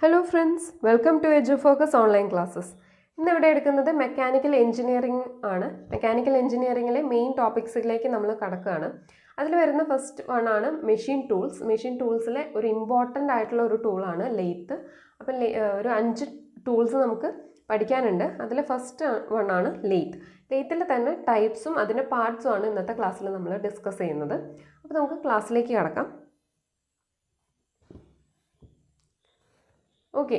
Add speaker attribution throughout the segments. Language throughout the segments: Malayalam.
Speaker 1: Hello friends, welcome to Edu FOCUS online classes. ഇന്നിവിടെ എടുക്കുന്നത് മെക്കാനിക്കൽ എഞ്ചിനീയറിംഗ് ആണ്. മെക്കാനിക്കൽ എഞ്ചിനീയറിംഗിലെ മെയിൻ ടോപ്പിക്സിലേക്ക് നമ്മൾ കടക്കുകയാണ്. അതിൽ വരുന്ന ഫസ്റ്റ് വൺ ആണ് മെഷീൻ ടൂൾസ്. മെഷീൻ ടൂൾസിലെ ഒരു ഇമ്പോർട്ടൻ്റ് ആയിട്ടുള്ള ഒരു ടൂളാണ് ലെയ്ത്ത്. അപ്പം ഒരു 5 ടൂൾസ് നമുക്ക് പഠിക്കാനുണ്ട്. അതിൽ ഫസ്റ്റ് വൺ ആണ് ലെയ്ത്ത്. ലെയ്ത്തിൽ തന്നെ ടൈപ്സും അതിൻ്റെ പാർട്സും ആണ് ഇന്നത്തെ ക്ലാസ്സിൽ നമ്മൾ ഡിസ്കസ് ചെയ്യുന്നത്. അപ്പോൾ നമുക്ക് ക്ലാസ്സിലേക്ക് കടക്കാം. Okay,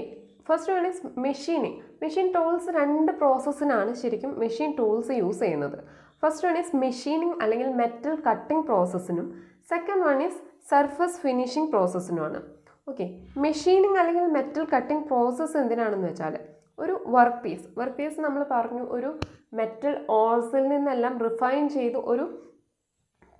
Speaker 1: first one is machining. Machine tools 2 പ്രോസസ്സിനാണ് ശരിക്കും മെഷീൻ ടൂൾസ് യൂസ് ചെയ്യുന്നത്. ഫസ്റ്റ് വൺ ഈസ് മെഷീനിങ് അല്ലെങ്കിൽ മെറ്റൽ കട്ടിംഗ് പ്രോസസ്സിനും second one is surface finishing പ്രോസസ്സിനുമാണ്. ഓക്കെ, മെഷീനിങ് അല്ലെങ്കിൽ മെറ്റൽ കട്ടിംഗ് പ്രോസസ്സ് എന്തിനാണെന്ന് വെച്ചാൽ ഒരു വർക്ക് പീസ് നമ്മൾ പറഞ്ഞു, ഒരു മെറ്റൽ ഓർസിൽ നിന്നെല്ലാം റിഫൈൻ ചെയ്ത് ഒരു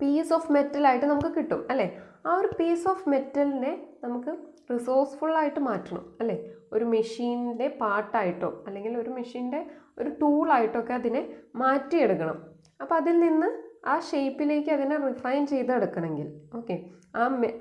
Speaker 1: പീസ് ഓഫ് മെറ്റലായിട്ട് നമുക്ക് കിട്ടും അല്ലേ. ആ ഒരു പീസ് ഓഫ് മെറ്റലിനെ നമുക്ക് റിസോഴ്സ്ഫുള്ളായിട്ട് മാറ്റണം അല്ലേ. ഒരു മെഷീനിൻ്റെ പാർട്ടായിട്ടോ അല്ലെങ്കിൽ ഒരു മെഷീൻ്റെ ഒരു ടൂളായിട്ടൊക്കെ അതിനെ മാറ്റിയെടുക്കണം. അപ്പോൾ അതിൽ നിന്ന് ആ ഷേപ്പിലേക്ക് അതിനെ റിഫൈൻ ചെയ്തെടുക്കണമെങ്കിൽ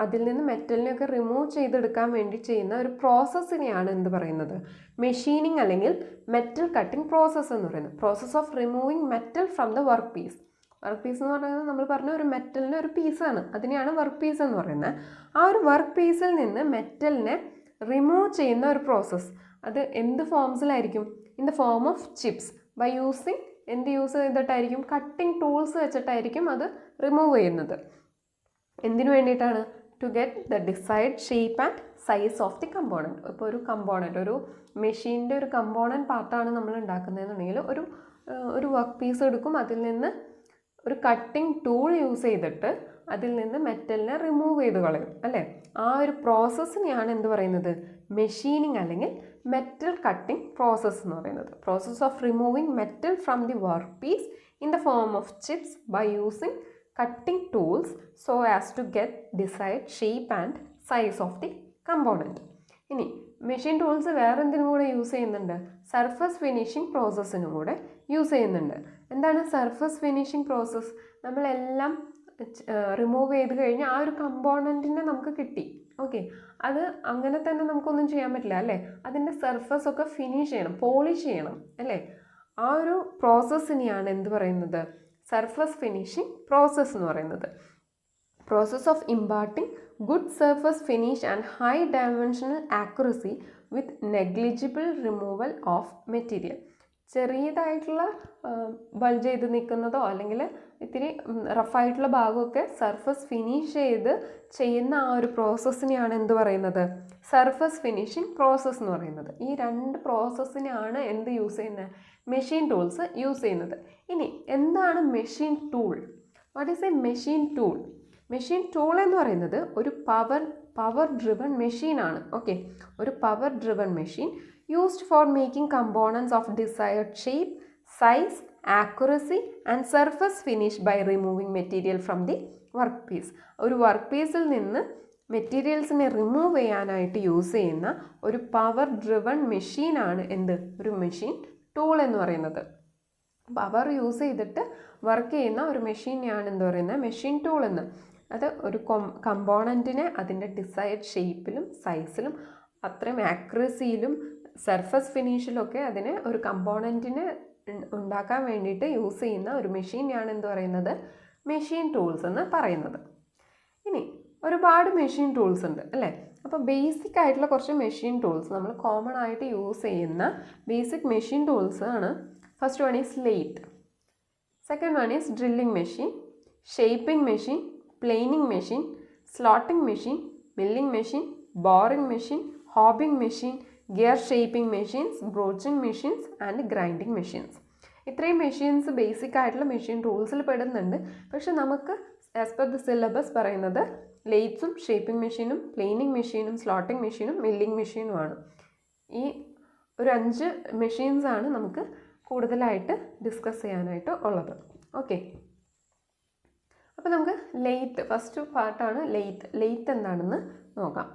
Speaker 1: അതിൽ നിന്ന് മെറ്റലിനെയൊക്കെ റിമൂവ് ചെയ്തെടുക്കാൻ വേണ്ടി ചെയ്യുന്ന ഒരു പ്രോസസ്സിനെയാണ് എന്ത് പറയുന്നത്, മെഷീനിങ് അല്ലെങ്കിൽ മെറ്റൽ കട്ടിംഗ് പ്രോസസ്സ് എന്ന് പറയുന്നത്. Process of removing metal from the workpiece. Workpiece എന്ന് പറയുന്നത് നമ്മൾ പറഞ്ഞ ഒരു മെറ്റലിൻ്റെ ഒരു പീസാണ്, അതിനെയാണ് വർക്ക് പീസ് എന്ന് പറയുന്നത്. ആ ഒരു വർക്ക് പീസിൽ നിന്ന് മെറ്റലിനെ റിമൂവ് ചെയ്യുന്ന ഒരു പ്രോസസ്സ് അത് എന്ത് ഫോംസിലായിരിക്കും? In the form of chips. By using എന്ത് യൂസ് ചെയ്തിട്ടായിരിക്കും? കട്ടിംഗ് ടൂൾസ് വെച്ചിട്ടായിരിക്കും അത് റിമൂവ് ചെയ്യുന്നത്. എന്തിനു വേണ്ടിയിട്ടാണ്? To get the desired shape and size of the component. ഇപ്പോൾ ഒരു കമ്പോണൻറ്റ്, ഒരു മെഷീൻ്റെ ഒരു കമ്പോണൻറ്റ് പാർട്ടാണ് നമ്മൾ ഉണ്ടാക്കുന്നതെന്നുണ്ടെങ്കിൽ ഒരു വർക്ക് പീസ് എടുക്കും, അതിൽ നിന്ന് ഒരു കട്ടിംഗ് ടൂൾ യൂസ് ചെയ്തിട്ട് അതിൽ നിന്ന് മെറ്റലിനെ റിമൂവ് ചെയ്ത് കളയും അല്ലേ. ആ ഒരു പ്രോസസ്സിനെയാണ് എന്ത് പറയുന്നത്, മെഷീനിങ് അല്ലെങ്കിൽ മെറ്റൽ കട്ടിംഗ് പ്രോസസ്സ് എന്ന് പറയുന്നത്. Process of removing metal from the workpiece in the form of chips by using cutting tools so as to get desired shape and size of the component. ഇനി മെഷീൻ ടൂൾസ് വേറെ എന്തിനും കൂടെ യൂസ് ചെയ്യുന്നുണ്ട്? സർഫസ് ഫിനിഷിംഗ് പ്രോസസ്സിനും കൂടെ യൂസ് ചെയ്യുന്നുണ്ട്. എന്താണ് സർഫസ് ഫിനിഷിംഗ് പ്രോസസ്സ്? നമ്മളെല്ലാം റിമൂവ് ചെയ്ത് കഴിഞ്ഞാൽ ആ ഒരു കമ്പോണൻറ്റിനെ നമുക്ക് കിട്ടി. ഓക്കെ, അത് അങ്ങനെ തന്നെ നമുക്കൊന്നും ചെയ്യാൻ പറ്റില്ല അല്ലേ. അതിൻ്റെ സർഫസ് ഒക്കെ ഫിനിഷ് ചെയ്യണം, പോളിഷ് ചെയ്യണം അല്ലേ. ആ ഒരു പ്രോസസ്സിനെയാണ് എന്ത് പറയുന്നത്, സർഫസ് ഫിനിഷിംഗ് പ്രോസസ്സ് എന്ന് പറയുന്നത്. Process of imparting good surface finish and high dimensional accuracy with negligible removal of material. ചെറിയതായിട്ടുള്ള ബൾജ് ചെയ്ത് നിൽക്കുന്നതോ അല്ലെങ്കിൽ ഇത്തിരി റഫായിട്ടുള്ള ഭാഗമൊക്കെ സർഫസ് ഫിനിഷ് ചെയ്ത് ചെയ്യുന്ന ആ ഒരു പ്രോസസ്സിനെയാണ് എന്ത് പറയുന്നത്, സർഫസ് ഫിനിഷിംഗ് പ്രോസസ്സ് എന്ന് പറയുന്നത്. ഈ 2 പ്രോസസ്സിനെയാണ് എന്ത് യൂസ് ചെയ്യുന്നത്, മെഷീൻ ടൂൾസ് യൂസ് ചെയ്യുന്നത്. ഇനി എന്താണ് machine tool? What is a machine tool? Machine tool എന്ന് പറയുന്നത് ഒരു പവർ ഡ്രിവൺ മെഷീനാണ്. ഓക്കെ, ഒരു power driven machine used for making components of desired shape, size, accuracy and surface finish by removing material from the workpiece. ഒരു വർക്ക് പീസിൽ നിന്ന് മെറ്റീരിയൽസിനെ റിമൂവ് ചെയ്യാനായിട്ട് യൂസ് ചെയ്യുന്ന ഒരു പവർ ഡ്രിവൺ മെഷീനാണ് എന്ത്, ഒരു മെഷീൻ ടൂൾ എന്ന് പറയുന്നത്. പവർ യൂസ് ചെയ്തിട്ട് വർക്ക് ചെയ്യുന്ന ഒരു മെഷീനെയാണ് എന്ത് പറയുന്നത്, മെഷീൻ ടൂൾ എന്ന്. അത് ഒരു കമ്പോണൻറ്റിനെ അതിൻ്റെ ഡിസൈഡ് ഷേപ്പിലും സൈസിലും അത്രയും ആക്യുറസിയിലും സർഫസ് ഫിനിഷിലൊക്കെ അതിനെ ഒരു കമ്പോണൻറ്റിനെ ഉണ്ടാക്കാൻ വേണ്ടിയിട്ട് യൂസ് ചെയ്യുന്ന ഒരു മെഷീനെയാണ് എന്ത് പറയുന്നത്, മെഷീൻ ടൂൾസ് എന്ന് പറയുന്നത്. ഇനി ഒരുപാട് മെഷീൻ ടൂൾസ് ഉണ്ട് അല്ലേ. അപ്പോൾ ബേസിക് ആയിട്ടുള്ള കുറച്ച് മെഷീൻ ടൂൾസ് നമ്മൾ കോമൺ ആയിട്ട് യൂസ് ചെയ്യുന്ന ബേസിക് മെഷീൻ ടൂൾസ് ആണ്. First one is lathe. Second one is drilling machine, shaping machine, planing machine, slotting machine, milling machine, boring machine, hobbing machine, gear shaping machines, broaching machines and grinding machines. ഇത്രയും മെഷീൻസ് ബേസിക് ആയിട്ടുള്ള മെഷീൻ ടൂൾസിൽ പെടുന്നുണ്ട്. പക്ഷെ നമുക്ക് ആസ് പെർ ദ സിലബസ് പറയുന്നത് ലെയ്ത്സും ഷേപ്പിംഗ് മെഷീനും പ്ലെയിനിങ് മെഷീനും സ്ലോട്ടിംഗ് മെഷീനും മില്ലിംഗ് മെഷീനുമാണ്. ഈ ഒരു 5 മെഷീൻസാണ് നമുക്ക് കൂടുതലായിട്ട് ഡിസ്കസ് ചെയ്യാനായിട്ട് ഉള്ളത്. ഓക്കെ, അപ്പോൾ നമുക്ക് ലെയ്ത്ത് ഫസ്റ്റ് പാർട്ടാണ് ലെയ്ത്ത് എന്താണെന്ന് നോക്കാം.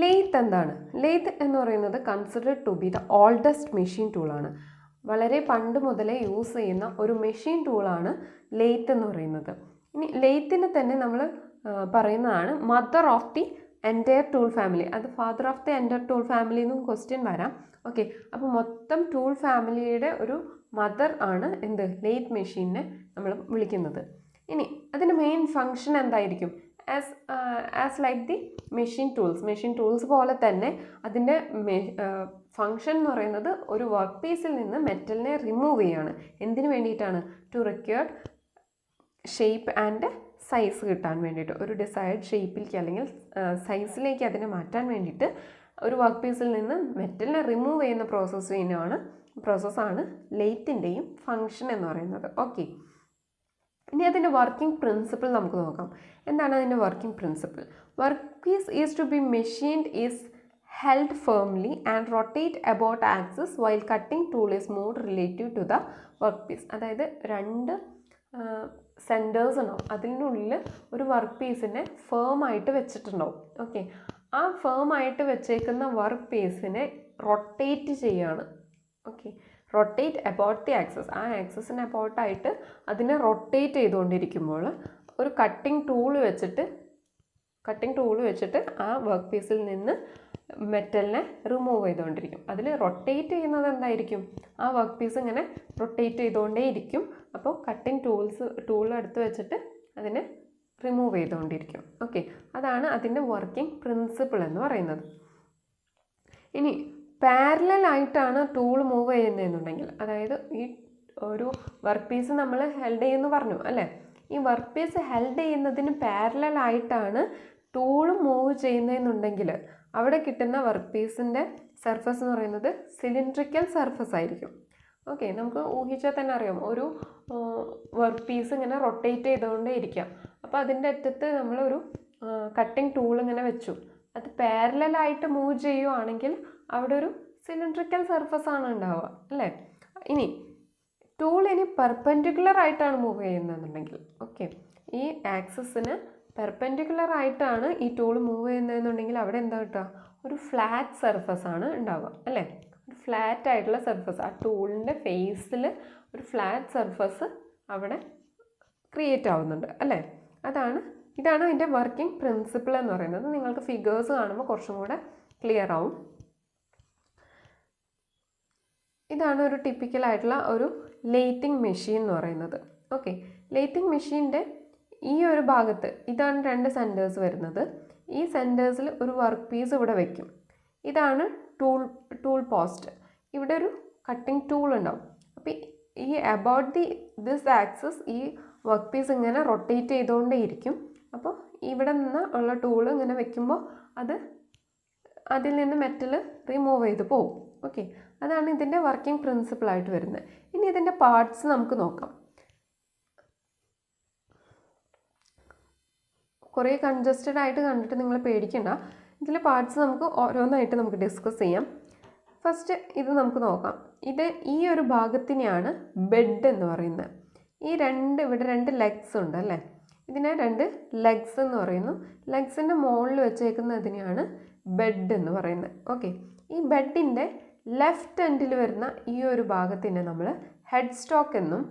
Speaker 1: ലെയ്ത്ത് എന്താണ്? ലെയ്ത്ത് എന്ന് പറയുന്നത് considered to be the oldest machine ടൂളാണ്. വളരെ പണ്ട് മുതലേ യൂസ് ചെയ്യുന്ന ഒരു മെഷീൻ ടൂളാണ് ലെയ്ത്ത് എന്ന് പറയുന്നത്. ഇനി ലെയ്ത്തിനെ തന്നെ നമ്മൾ പറയുന്നതാണ് mother of the entire tool family, അത് father of the entire tool family എന്നും ക്വസ്റ്റ്യൻ വരാം. ഓക്കെ, അപ്പോൾ മൊത്തം ടൂൾ ഫാമിലിയുടെ ഒരു മദർ ആണ് എന്ത്, ലേത്ത് മെഷീനെ നമ്മൾ വിളിക്കുന്നത്. ഇനി അതിൻ്റെ മെയിൻ ഫങ്ഷൻ എന്തായിരിക്കും? As like the machine tools പോലെ തന്നെ അതിൻ്റെ ഫങ്ഷൻ എന്ന് പറയുന്നത് ഒരു വർക്ക് പീസിൽ നിന്ന് മെറ്റലിനെ റിമൂവ് ചെയ്യുകയാണ്. എന്തിനു വേണ്ടിയിട്ടാണ്? To required shape and size കിട്ടാൻ വേണ്ടിയിട്ട്, ഒരു ഡിസൈർഡ് ഷേപ്പിലേക്ക് അല്ലെങ്കിൽ സൈസിലേക്ക് അതിനെ മാറ്റാൻ വേണ്ടിയിട്ട് ഒരു വർക്ക് പീസിൽ നിന്ന് മെറ്റലിനെ റിമൂവ് ചെയ്യുന്ന പ്രോസസ്സാണ് ലേത്തിൻ്റെയും ഫങ്ഷൻ എന്ന് പറയുന്നത്. ഓക്കെ, ഇനി അതിൻ്റെ വർക്കിംഗ് പ്രിൻസിപ്പിൾ നമുക്ക് നോക്കാം. എന്താണ് അതിൻ്റെ working principle? Workpiece is to be machined is held firmly and rotate about axis while cutting tool is moved relative to the workpiece. അതായത് രണ്ട് സെൻറ്റേഴ്സ് ഉണ്ടാവും, അതിനുള്ളിൽ ഒരു വർക്ക് പീസിനെ ഫേം ആയിട്ട് വെച്ചിട്ടുണ്ടാവും. ഓക്കെ, ആ ഫേം ആയിട്ട് വെച്ചേക്കുന്ന വർക്ക് പീസിനെ റൊട്ടേറ്റ് ചെയ്യാണ്. Okay, rotate about the access, ആ ആക്സസിന് അബൌട്ടായിട്ട് അതിനെ റൊട്ടേറ്റ് ചെയ്തുകൊണ്ടിരിക്കുമ്പോൾ ഒരു കട്ടിംഗ് ടൂൾ വെച്ചിട്ട് ആ വർക്ക് പീസിൽ നിന്ന് മെറ്റലിനെ റിമൂവ് ചെയ്തുകൊണ്ടിരിക്കും. അതിൽ റൊട്ടേറ്റ് ചെയ്യുന്നത് എന്തായിരിക്കും? ആ വർക്ക് പീസ് ഇങ്ങനെ റൊട്ടേറ്റ് ചെയ്തുകൊണ്ടേയിരിക്കും. അപ്പോൾ കട്ടിംഗ് ടൂൾ എടുത്ത് വെച്ചിട്ട് അതിനെ റിമൂവ് ചെയ്തുകൊണ്ടിരിക്കും. ഓക്കെ, അതാണ് അതിൻ്റെ വർക്കിംഗ് പ്രിൻസിപ്പിൾ എന്ന് പറയുന്നത്. ഇനി പാരലൽ ആയിട്ടാണ് ടൂൾ മൂവ് ചെയ്യുന്നതെന്നുണ്ടെങ്കിൽ, അതായത് ഈ ഒരു വർക്ക് പീസ് നമ്മൾ ഹെൽഡ് ചെയ്യുമെന്ന് പറഞ്ഞു അല്ലേ, ഈ വർക്ക് പീസ് ഹെൽഡ് ചെയ്യുന്നതിന് പാരലൽ ആയിട്ടാണ് ടൂൾ മൂവ് ചെയ്യുന്നതെന്നുണ്ടെങ്കിൽ അവിടെ കിട്ടുന്ന വർക്ക് പീസിൻ്റെ സർഫസ് എന്ന് പറയുന്നത് സിലിണ്ട്രിക്കൽ സർഫസ് ആയിരിക്കും. ഓക്കെ, നമുക്ക് ഊഹിച്ചാൽ തന്നെ അറിയാം, ഒരു വർക്ക് പീസ് ഇങ്ങനെ റൊട്ടേറ്റ് ചെയ്തുകൊണ്ടേ ഇരിക്കാം. അപ്പോൾ അതിൻ്റെ അറ്റത്ത് നമ്മളൊരു കട്ടിംഗ് ടൂൾ ഇങ്ങനെ വെച്ചു, അത് പാരലലായിട്ട് മൂവ് ചെയ്യുവാണെങ്കിൽ അവിടെ ഒരു സിലിണ്ട്രിക്കൽ സർഫസ് ആണ് ഉണ്ടാവുക അല്ലേ. ഇനി ടൂൾ പെർപെൻഡിക്കുലർ ആയിട്ടാണ് മൂവ് ചെയ്യുന്നതെന്നുണ്ടെങ്കിൽ, ഓക്കെ, ഈ ആക്സിസിന് പെർപെൻഡിക്കുലർ ആയിട്ടാണ് ഈ ടൂൾ മൂവ് ചെയ്യുന്നതെന്നുണ്ടെങ്കിൽ അവിടെ എന്താ കിട്ടുക? ഒരു ഫ്ലാറ്റ് സർഫസ് ആണ് ഉണ്ടാവുക അല്ലേ. ഒരു ഫ്ലാറ്റ് ആയിട്ടുള്ള സർഫസ്, ആ ടൂളിൻ്റെ ഫേസിൽ ഒരു ഫ്ലാറ്റ് സർഫസ് അവിടെ ക്രിയേറ്റ് ആവുന്നുണ്ട് അല്ലേ. ഇതാണ് അതിൻ്റെ വർക്കിംഗ് പ്രിൻസിപ്പിൾ എന്ന് പറയുന്നത്. നിങ്ങൾക്ക് ഫിഗേഴ്സ് കാണുമ്പോൾ കുറച്ചും കൂടെ ക്ലിയർ ആവും. ഇതാണ് ഒരു ടിപ്പിക്കലായിട്ടുള്ള ഒരു ലേത്തിങ് മെഷീൻ എന്ന് പറയുന്നത്. ഓക്കെ, ലേത്തിങ് മെഷീൻ്റെ ഈ ഒരു ഭാഗത്ത് ഇതാണ് രണ്ട് സെൻറ്റേഴ്സ് വരുന്നത്. ഈ സെൻറ്റേഴ്സിൽ ഒരു വർക്ക് പീസ് ഇവിടെ വയ്ക്കും. ഇതാണ് ടൂൾ പോസ്റ്റ്. ഇവിടെ ഒരു കട്ടിംഗ് ടൂൾ ഉണ്ടാവും. അപ്പോൾ ഈ അബൌട്ട് ദിസ് ആക്സസ് ഈ വർക്ക് പീസ് ഇങ്ങനെ റൊട്ടേറ്റ് ചെയ്തുകൊണ്ടേയിരിക്കും. അപ്പോൾ ഇവിടെ നിന്ന് ഉള്ള ടൂൾ ഇങ്ങനെ വെക്കുമ്പോൾ അതിൽ നിന്ന് മെറ്റൽ റിമൂവ് ചെയ്ത് പോകും. ഓക്കെ, അതാണ് ഇതിൻ്റെ വർക്കിംഗ് പ്രിൻസിപ്പിളായിട്ട് വരുന്നത്. ഇനി ഇതിൻ്റെ പാർട്സ് നമുക്ക് നോക്കാം. കുറേ കൺജസ്റ്റഡ് ആയിട്ട് കണ്ടിട്ട് നിങ്ങൾ പേടിക്കണ്ട. ഇതിൽ പാർട്സ് നമുക്ക് ഓരോന്നായിട്ട് നമുക്ക് ഡിസ്കസ് ചെയ്യാം. ഫസ്റ്റ് ഇത് നമുക്ക് നോക്കാം. ഈ ഒരു ഭാഗത്തിനെയാണ് ബെഡ് എന്ന് പറയുന്നത്. ഇവിടെ രണ്ട് ലെഗ്സ് ഉണ്ട് അല്ലേ, ഇതിനെ രണ്ട് ലെഗ്സ് എന്ന് പറയുന്നു. ലെഗ്സിൻ്റെ മുകളിൽ വെച്ചേക്കുന്നതിനെയാണ് ബെഡ് എന്ന് പറയുന്നത്. ഓക്കെ, ഈ ബെഡിൻ്റെ ലെഫ്റ്റ് എൻഡിൽ വരുന്ന ഈ ഒരു ഭാഗത്തിനെ നമ്മൾ ഹെഡ് സ്റ്റോക്ക് എന്നും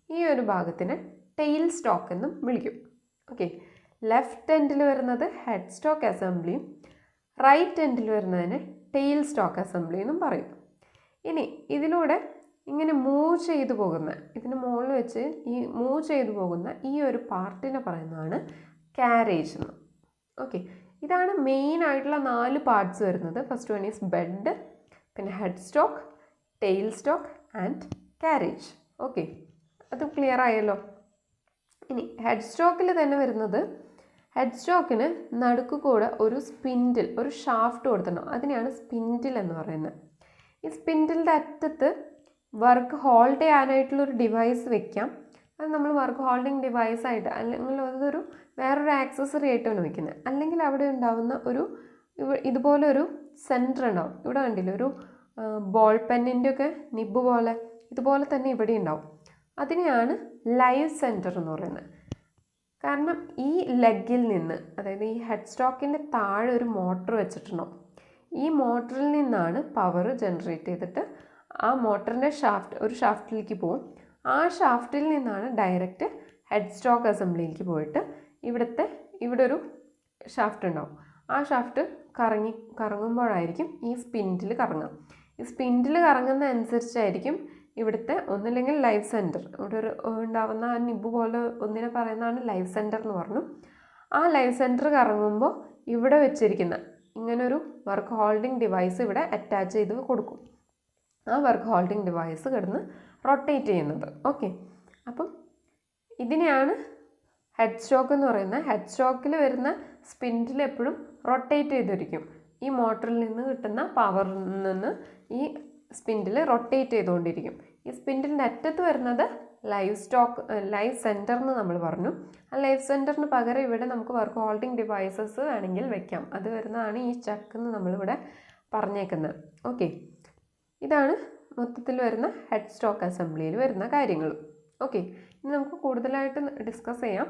Speaker 1: ഈ ഒരു ഭാഗത്തിനെ ടെയിൽ സ്റ്റോക്ക് എന്നും വിളിക്കും. ഓക്കെ, ലെഫ്റ്റ് എൻഡിൽ വരുന്നത് ഹെഡ് സ്റ്റോക്ക് അസംബ്ലിയും റൈറ്റ് എൻഡിൽ വരുന്നതിനെ ടെയിൽ സ്റ്റോക്ക് അസംബ്ലി എന്നും പറയും. ഇനി ഇതിലൂടെ ഇങ്ങനെ മൂവ് ചെയ്തു പോകുന്ന, ഇതിന് മുകളിൽ വെച്ച് ഈ മൂവ് ചെയ്തു പോകുന്ന ഈ ഒരു പാർട്ടിനെ പറയുന്നതാണ് കാരേജ് എന്ന്. ഓക്കെ, ഇതാണ് മെയിൻ ആയിട്ടുള്ള 4 പാർട്സ് വരുന്നത്. ഫസ്റ്റ് വൺ ഈസ് ബെഡ്, പിന്നെ headstock, tail stock and carriage. Okay, അത് ക്ലിയർ ആയല്ലോ. ഇനി ഹെഡ് സ്റ്റോക്കിൽ തന്നെ വരുന്നത്, ഹെഡ് സ്റ്റോക്കിന് നടുക്ക് കൂടെ ഒരു സ്പിൻഡിൽ, ഒരു ഷാഫ്റ്റ് കൊടുത്തിട്ടുണ്ടാവും. അതിനെയാണ് സ്പിൻഡിൽ എന്ന് പറയുന്നത്. ഈ സ്പിൻഡിലിൻ്റെ അറ്റത്ത് വർക്ക് ഹോൾഡ് ചെയ്യാനായിട്ടുള്ളൊരു ഡിവൈസ് വെക്കാം. അത് നമ്മൾ വർക്ക് ഹോൾഡിങ് ഡിവൈസായിട്ട് അല്ലെങ്കിൽ അതൊരു വേറൊരു ആക്സസറി ആയിട്ടാണ് വെക്കുന്നത്. അല്ലെങ്കിൽ അവിടെ ഉണ്ടാവുന്ന ഇതുപോലെ ഒരു സെൻറ്റർ ഉണ്ടാവും. ഇവിടെ കണ്ടില്ല, ഒരു ബോൾ പെന്നിൻ്റെ ഒക്കെ നിബ് പോലെ ഇതുപോലെ തന്നെ ഇവിടെ ഉണ്ടാവും. അതിനെയാണ് ലൈവ് സെൻറ്റർ എന്ന് പറയുന്നത്. കാരണം ഈ ലെഗിൽ നിന്ന്, അതായത് ഈ ഹെഡ് സ്റ്റോക്കിൻ്റെ താഴെ ഒരു മോട്ടർ വെച്ചിട്ടുണ്ടാവും. ഈ മോട്ടറിൽ നിന്നാണ് പവർ ജനറേറ്റ് ചെയ്തിട്ട് ആ മോട്ടറിൻ്റെ ഒരു ഷാഫ്റ്റിലേക്ക് പോകും. ആ ഷാഫ്റ്റിൽ നിന്നാണ് ഡയറക്റ്റ് ഹെഡ് സ്റ്റോക്ക് അസംബ്ലിയിലേക്ക് പോയിട്ട് ഇവിടെ ഒരു ഷാഫ്റ്റ് ഉണ്ടാവും. ആ ഷാഫ്റ്റ് കറങ്ങുമ്പോഴായിരിക്കും ഈ സ്പിൻഡിൽ കറങ്ങുക. ഈ സ്പിൻഡിൽ കറങ്ങുന്ന അനുസരിച്ചായിരിക്കും ഇവിടുത്തെ ഒന്നില്ലെങ്കിൽ ലൈവ് സെൻറ്റർ, ഇവിടെ ഒരു ഉണ്ടാകുന്ന ആ നിബ് പോലെ ഒന്നിനെ പറയുന്നതാണ് ലൈവ് സെൻറ്റർ എന്ന് പറഞ്ഞു. ആ ലൈവ് സെൻറ്റർ കറങ്ങുമ്പോൾ ഇവിടെ വെച്ചിരിക്കുന്ന ഇങ്ങനൊരു വർക്ക് ഹോൾഡിംഗ് ഡിവൈസ് ഇവിടെ അറ്റാച്ച് ചെയ്ത് കൊടുക്കും. ആ വർക്ക് ഹോൾഡിംഗ് ഡിവൈസ് കിടന്ന് റൊട്ടേറ്റ് ചെയ്യുന്നത്. ഓക്കെ, അപ്പം ഇതിനെയാണ് ഹെഡ് സ്റ്റോക്ക് എന്ന് പറയുന്നത്. ഹെഡ് സ്റ്റോക്കിൽ വരുന്ന സ്പിൻഡിൽ എപ്പോഴും റൊട്ടേറ്റ് ചെയ്തിരിക്കും. ഈ മോട്ടറിൽ നിന്ന് കിട്ടുന്ന പവറിൽ നിന്ന് ഈ സ്പിൻഡിൽ റൊട്ടേറ്റ് ചെയ്തുകൊണ്ടിരിക്കും. ഈ സ്പിൻഡിലിൻ്റെ അറ്റത്ത് വരുന്നത് ലൈവ് സെൻറ്റർ എന്ന് നമ്മൾ പറഞ്ഞു. ആ ലൈവ് സെൻറ്ററിന് പകരം ഇവിടെ നമുക്ക് വർക്ക് ഹോൾഡിംഗ് ഡിവൈസസ് വേണമെങ്കിൽ വെക്കാം. അത് വരുന്നതാണ് ഈ ചക്ക് എന്ന് നമ്മളിവിടെ പറഞ്ഞേക്കുന്നത്. ഓക്കെ, ഇതാണ് മൊത്തത്തിൽ വരുന്ന ഹെഡ് സ്റ്റോക്ക് അസംബ്ലിയിൽ വരുന്ന കാര്യങ്ങൾ. ഓക്കെ, ഇനി നമുക്ക് കൂടുതലായിട്ട് ഡിസ്കസ് ചെയ്യാം.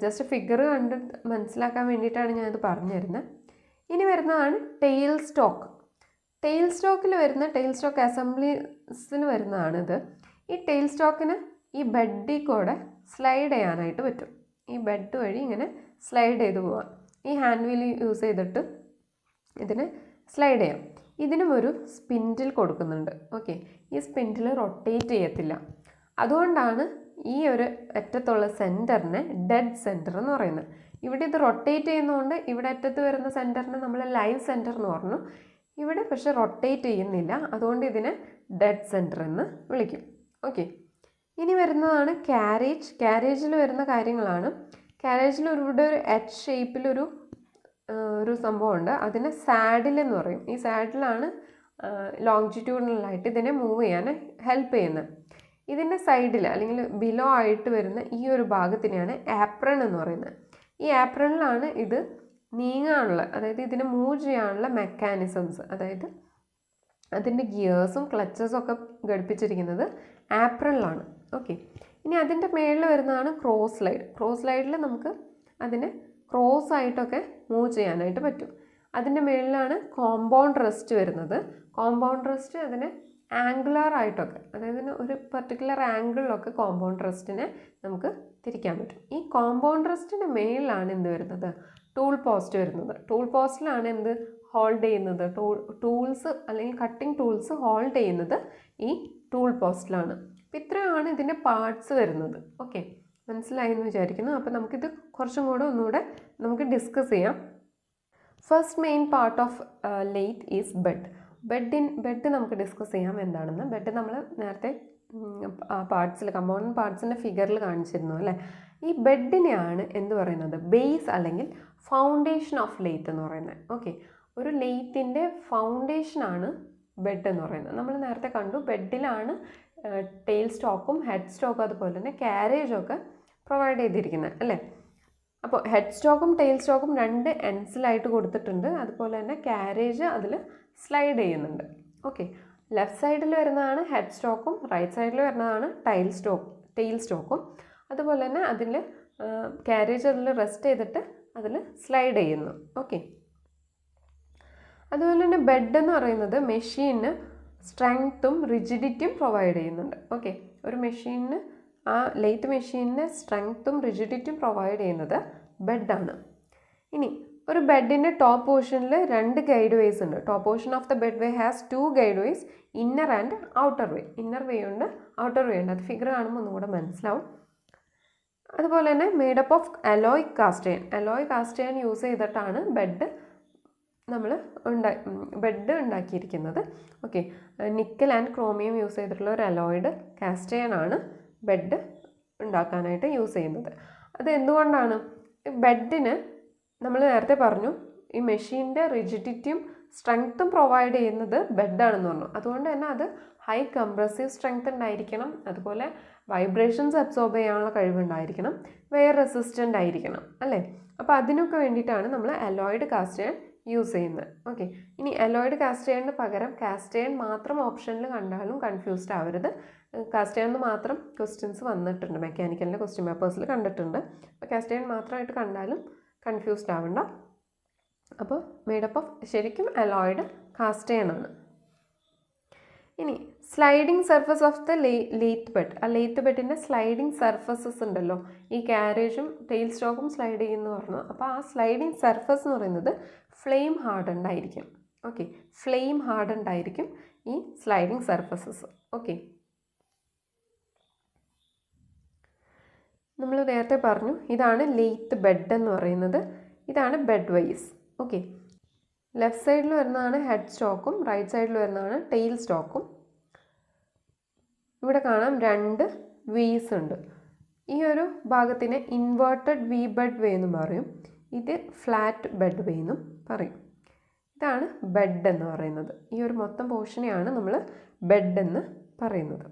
Speaker 1: ജസ്റ്റ് ഫിഗർ കണ്ട് മനസ്സിലാക്കാൻ വേണ്ടിയിട്ടാണ് ഞാനിത് പറഞ്ഞു തരുന്നത്. ഇനി വരുന്നതാണ് ടെയിൽ സ്റ്റോക്ക്. ടെയിൽ സ്റ്റോക്ക് അസംബ്ലീസിൽ വരുന്നതാണിത്. ഈ ടെയിൽ സ്റ്റോക്കിന് ഈ ബെഡിൽ കൂടെ സ്ലൈഡ് ചെയ്യാനായിട്ട് പറ്റും. ഈ ബെഡ് വഴി ഇങ്ങനെ സ്ലൈഡ് ചെയ്ത് പോവാം. ഈ ഹാൻഡ് വീൽ യൂസ് ചെയ്തിട്ട് ഇതിന് സ്ലൈഡ് ചെയ്യാം. ഇതിനും ഒരു സ്പിൻഡിൽ കൊടുക്കുന്നുണ്ട്. ഓക്കെ, ഈ സ്പിൻഡിൽ റൊട്ടേറ്റ് ചെയ്യത്തില്ല. അതുകൊണ്ടാണ് ഈ ഒരു അറ്റത്തുള്ള സെൻറ്ററിനെ ഡെഡ് സെൻറ്റർ എന്ന് പറയുന്നത്. ഇവിടെ ഇത് റൊട്ടേറ്റ് ചെയ്യുന്നതുകൊണ്ട് ഇവിടെ അറ്റത്ത് വരുന്ന സെൻറ്ററിനെ നമ്മൾ ലൈവ് സെൻറ്റർ എന്ന് പറഞ്ഞു. ഇവിടെ പക്ഷെ റൊട്ടേറ്റ് ചെയ്യുന്നില്ല, അതുകൊണ്ട് ഇതിനെ ഡെഡ് സെൻറ്റർ എന്ന് വിളിക്കും. ഓക്കെ, ഇനി വരുന്നതാണ് ക്യാരേജ്. ക്യാരേജിൽ വരുന്ന കാര്യങ്ങളാണ്. ക്യാരേജിൽ ഇവിടെ ഒരു എച്ച് ഷേപ്പിലൊരു സംഭവമുണ്ട്. അതിനെ സാഡിൽ എന്ന് പറയും. ഈ സാഡിലാണ് ലോങ്ജിറ്റ്യൂഡിനലായിട്ട് ഇതിനെ മൂവ് ചെയ്യാൻ ഹെൽപ്പ് ചെയ്യുന്നത്. ഇതിൻ്റെ സൈഡിൽ അല്ലെങ്കിൽ ബിലോ ആയിട്ട് വരുന്ന ഈ ഒരു ഭാഗത്തിനെയാണ് ആപ്രൺ എന്ന് പറയുന്നത്. ഈ ആപ്രണിലാണ് ഇത് നീങ്ങാനുള്ള, അതായത് ഇതിനെ മൂവ് ചെയ്യാനുള്ള മെക്കാനിസംസ്, അതായത് അതിൻ്റെ ഗിയേഴ്സും ക്ലച്ചസും ഒക്കെ ഘടിപ്പിച്ചിരിക്കുന്നത് ആപ്രണിലാണ്. ഓക്കെ, ഇനി അതിൻ്റെ മേളിൽ വരുന്നതാണ് ക്രോസ് സ്ലൈഡ്. ക്രോസ് സ്ലൈഡിൽ നമുക്ക് അതിനെ ക്രോസ് ആയിട്ടൊക്കെ മൂവ് ചെയ്യാനായിട്ട് പറ്റും. അതിൻ്റെ മേളിലാണ് കോമ്പൗണ്ട് റെസ്റ്റ് വരുന്നത്. കോമ്പൗണ്ട് റെസ്റ്റ് അതിനെ ആംഗുലർ ആയിട്ടൊക്കെ, അതായത് ഒരു പെർട്ടിക്കുലർ ആംഗിളിലൊക്കെ കോമ്പൗണ്ട് റെസ്റ്റിനെ നമുക്ക് തിരിക്കാൻ പറ്റും. ഈ കോമ്പൗണ്ട് റെസ്റ്റിൻ്റെ മേളിലാണ് എന്ത് വരുന്നത്? ടൂൾ പോസ്റ്റ് വരുന്നത്. ടൂൾ പോസ്റ്റിലാണ് എന്ത് ഹോൾഡ് ചെയ്യുന്നത്? ടൂൾസ് അല്ലെങ്കിൽ കട്ടിംഗ് ടൂൾസ് ഹോൾഡ് ചെയ്യുന്നത് ഈ ടൂൾ പോസ്റ്റിലാണ്. അപ്പം ഇത്രയാണ് ഇതിൻ്റെ പാർട്സ് വരുന്നത്. ഓക്കെ, മനസ്സിലായി എന്ന് വിചാരിക്കുന്നു. അപ്പോൾ നമുക്കിത് കുറച്ചും കൂടെ ഒന്നുകൂടെ നമുക്ക് ഡിസ്കസ് ചെയ്യാം. First main part of lathe is bed. Bed നമുക്ക് ഡിസ്കസ് ചെയ്യാം എന്താണെന്ന്. ബെഡ് നമ്മൾ നേരത്തെ പാർട്സിൽ കമ്പോണൻറ്റ് പാർട്സിൻ്റെ ഫിഗറിൽ കാണിച്ചിരുന്നു അല്ലേ. ഈ ബെഡിനെയാണ് എന്ത് പറയുന്നത്? ബേസ് അല്ലെങ്കിൽ ഫൗണ്ടേഷൻ ഓഫ് ലേത്ത് എന്ന് പറയുന്നത്. ഓക്കെ, ഒരു ലേത്തിൻ്റെ ഫൗണ്ടേഷനാണ് ബെഡ് എന്ന് പറയുന്നത്. നമ്മൾ നേരത്തെ കണ്ടു ബെഡിലാണ് ടെയിൽ സ്റ്റോക്കും ഹെഡ് സ്റ്റോക്കും അതുപോലെ തന്നെ ക്യാരേജൊക്കെ പ്രൊവൈഡ് ചെയ്തിരിക്കുന്നത് അല്ലേ. അപ്പോൾ ഹെഡ് സ്റ്റോക്കും ടെയിൽ സ്റ്റോക്കും രണ്ട് എൻഡ്സിലായിട്ട് കൊടുത്തിട്ടുണ്ട്. അതുപോലെ തന്നെ ക്യാരേജ് അതിൽ സ്ലൈഡ് ചെയ്യുന്നുണ്ട്. ഓക്കെ, ലെഫ്റ്റ് സൈഡിൽ വരുന്നതാണ് ഹെഡ് സ്റ്റോക്കും റൈറ്റ് സൈഡിൽ വരുന്നതാണ് ടെയിൽ സ്റ്റോക്കും. അതുപോലെ തന്നെ അതിൽ ക്യാരേജ് അതിൽ റെസ്റ്റ് ചെയ്തിട്ട് അതിൽ സ്ലൈഡ് ചെയ്യുന്നു. ഓക്കെ, അതുപോലെ തന്നെ ബെഡ് എന്ന് പറയുന്നത് മെഷീന് സ്ട്രെങ്ത്തും റിജിഡിറ്റിയും പ്രൊവൈഡ് ചെയ്യുന്നുണ്ട്. ഓക്കെ, ഒരു മെഷീനിന് ആ ലേത്ത് മെഷീനിന് സ്ട്രെങ്ത്തും റിജിഡിറ്റിയും പ്രൊവൈഡ് ചെയ്യുന്നത് ബെഡാണ്. ഇനി ഒരു ബെഡിൻ്റെ ടോപ്പ് പോർഷനിൽ രണ്ട് ഗൈഡ് വേസ് ഉണ്ട്. Top portion of the bed way has 2 guide ways, inner and outer way. Inner way ഉണ്ട്, ഔട്ടർ വേ ഉണ്ട്. അത് ഫിഗർ കാണുമ്പോൾ ഒന്നും കൂടെ മനസ്സിലാവും. അതുപോലെ തന്നെ made up of alloy cast iron use ചെയ്തിട്ടാണ് ബെഡ് ഉണ്ടാക്കിയിരിക്കുന്നത്. Okay, nickel and chromium use ചെയ്തിട്ടുള്ള ഒരു അലോയിഡ് കാസ്റ്റ് അയൺ ആണ് ബെഡ് ഉണ്ടാക്കാനായിട്ട് യൂസ് ചെയ്യുന്നത്. അത് എന്തുകൊണ്ടാണ്? ബെഡിന് നമ്മൾ നേരത്തെ പറഞ്ഞു ഈ മെഷീൻ്റെ റിജിഡിറ്റിയും സ്ട്രെങ്ത്തും പ്രൊവൈഡ് ചെയ്യുന്നത് ബെഡാണെന്ന് പറഞ്ഞു. അതുകൊണ്ട് തന്നെ അത് ഹൈ കംപ്രസീവ് സ്ട്രെങ്ത് ഉണ്ടായിരിക്കണം, അതുപോലെ വൈബ്രേഷൻസ് അബ്സോർബ് ചെയ്യാനുള്ള കഴിവുണ്ടായിരിക്കണം, വെയർ റെസിസ്റ്റൻ്റ് ആയിരിക്കണം അല്ലേ. അപ്പോൾ അതിനൊക്കെ വേണ്ടിയിട്ടാണ് നമ്മൾ അലോയിഡ് കാസ്റ്റ് അയൺ യൂസ് ചെയ്യുന്നത്. ഓക്കെ, ഇനി അലോയിഡ് കാസ്റ്റ് അയണിന് പകരം കാസ്റ്റ് അയൺ മാത്രം ഓപ്ഷനിൽ കണ്ടാലും കൺഫ്യൂസ്ഡ് ആവരുത്. കാസ്റ്റ് അയണിന് മാത്രം ക്വസ്റ്റ്യൻസ് വന്നിട്ടുണ്ട്, മെക്കാനിക്കലിൻ്റെ ക്വസ്റ്റ്യൻ പേപ്പേഴ്സിൽ കണ്ടിട്ടുണ്ട്. അപ്പോൾ കാസ്റ്റ് അയൺ മാത്രമായിട്ട് കണ്ടാലും കൺഫ്യൂസ്ഡ് ആവണ്ട. അപ്പോൾ മേഡപ്പ് ഓഫ് ശരിക്കും അലോയിഡ് കാസ്റ്റ് അയൺ ആണ്. ഇനി sliding surface of the lathe bed. ആ ലേത്ത് ബെഡിൻ്റെ സ്ലൈഡിങ് സർഫസസ് ഉണ്ടല്ലോ, ഈ കാരേജും ടെയിൽ സ്റ്റോക്കും സ്ലൈഡ് ചെയ്യുന്നു പറഞ്ഞു. അപ്പോൾ ആ സ്ലൈഡിങ് സർഫസ് എന്ന് പറയുന്നത് ഫ്ലെയിം ഹാർഡൻഡ് ആയിരിക്കും. ഓക്കെ, ഫ്ലെയിം ഹാർഡൻഡ് ആയിരിക്കും ഈ സ്ലൈഡിങ് സർഫസസ്. ഓക്കെ, നമ്മൾ നേരത്തെ പറഞ്ഞു ഇതാണ് ലേത്ത് ബെഡ് എന്ന് പറയുന്നത്. ഇതാണ് ബെഡ് വൈസ്. ഓക്കെ, ലെഫ്റ്റ് സൈഡിൽ വരുന്നതാണ് ഹെഡ് സ്റ്റോക്കും റൈറ്റ് സൈഡിൽ വരുന്നതാണ് ടെയിൽ സ്റ്റോക്കും. ഇവിടെ കാണാം 2 വീസ് ഉണ്ട്. ഈ ഒരു ഭാഗത്തിനെ ഇൻവേർട്ടഡ് വി ബെഡ് വേ എന്നും പറയും. ഇത് ഫ്ലാറ്റ് ബെഡ് വേ എന്നും പറയും. ഇതാണ് ബെഡ് എന്ന് പറയുന്നത്. ഈ ഒരു മൊത്തം പോർഷനെയാണ് നമ്മൾ ബെഡ് എന്ന് പറയുന്നത്.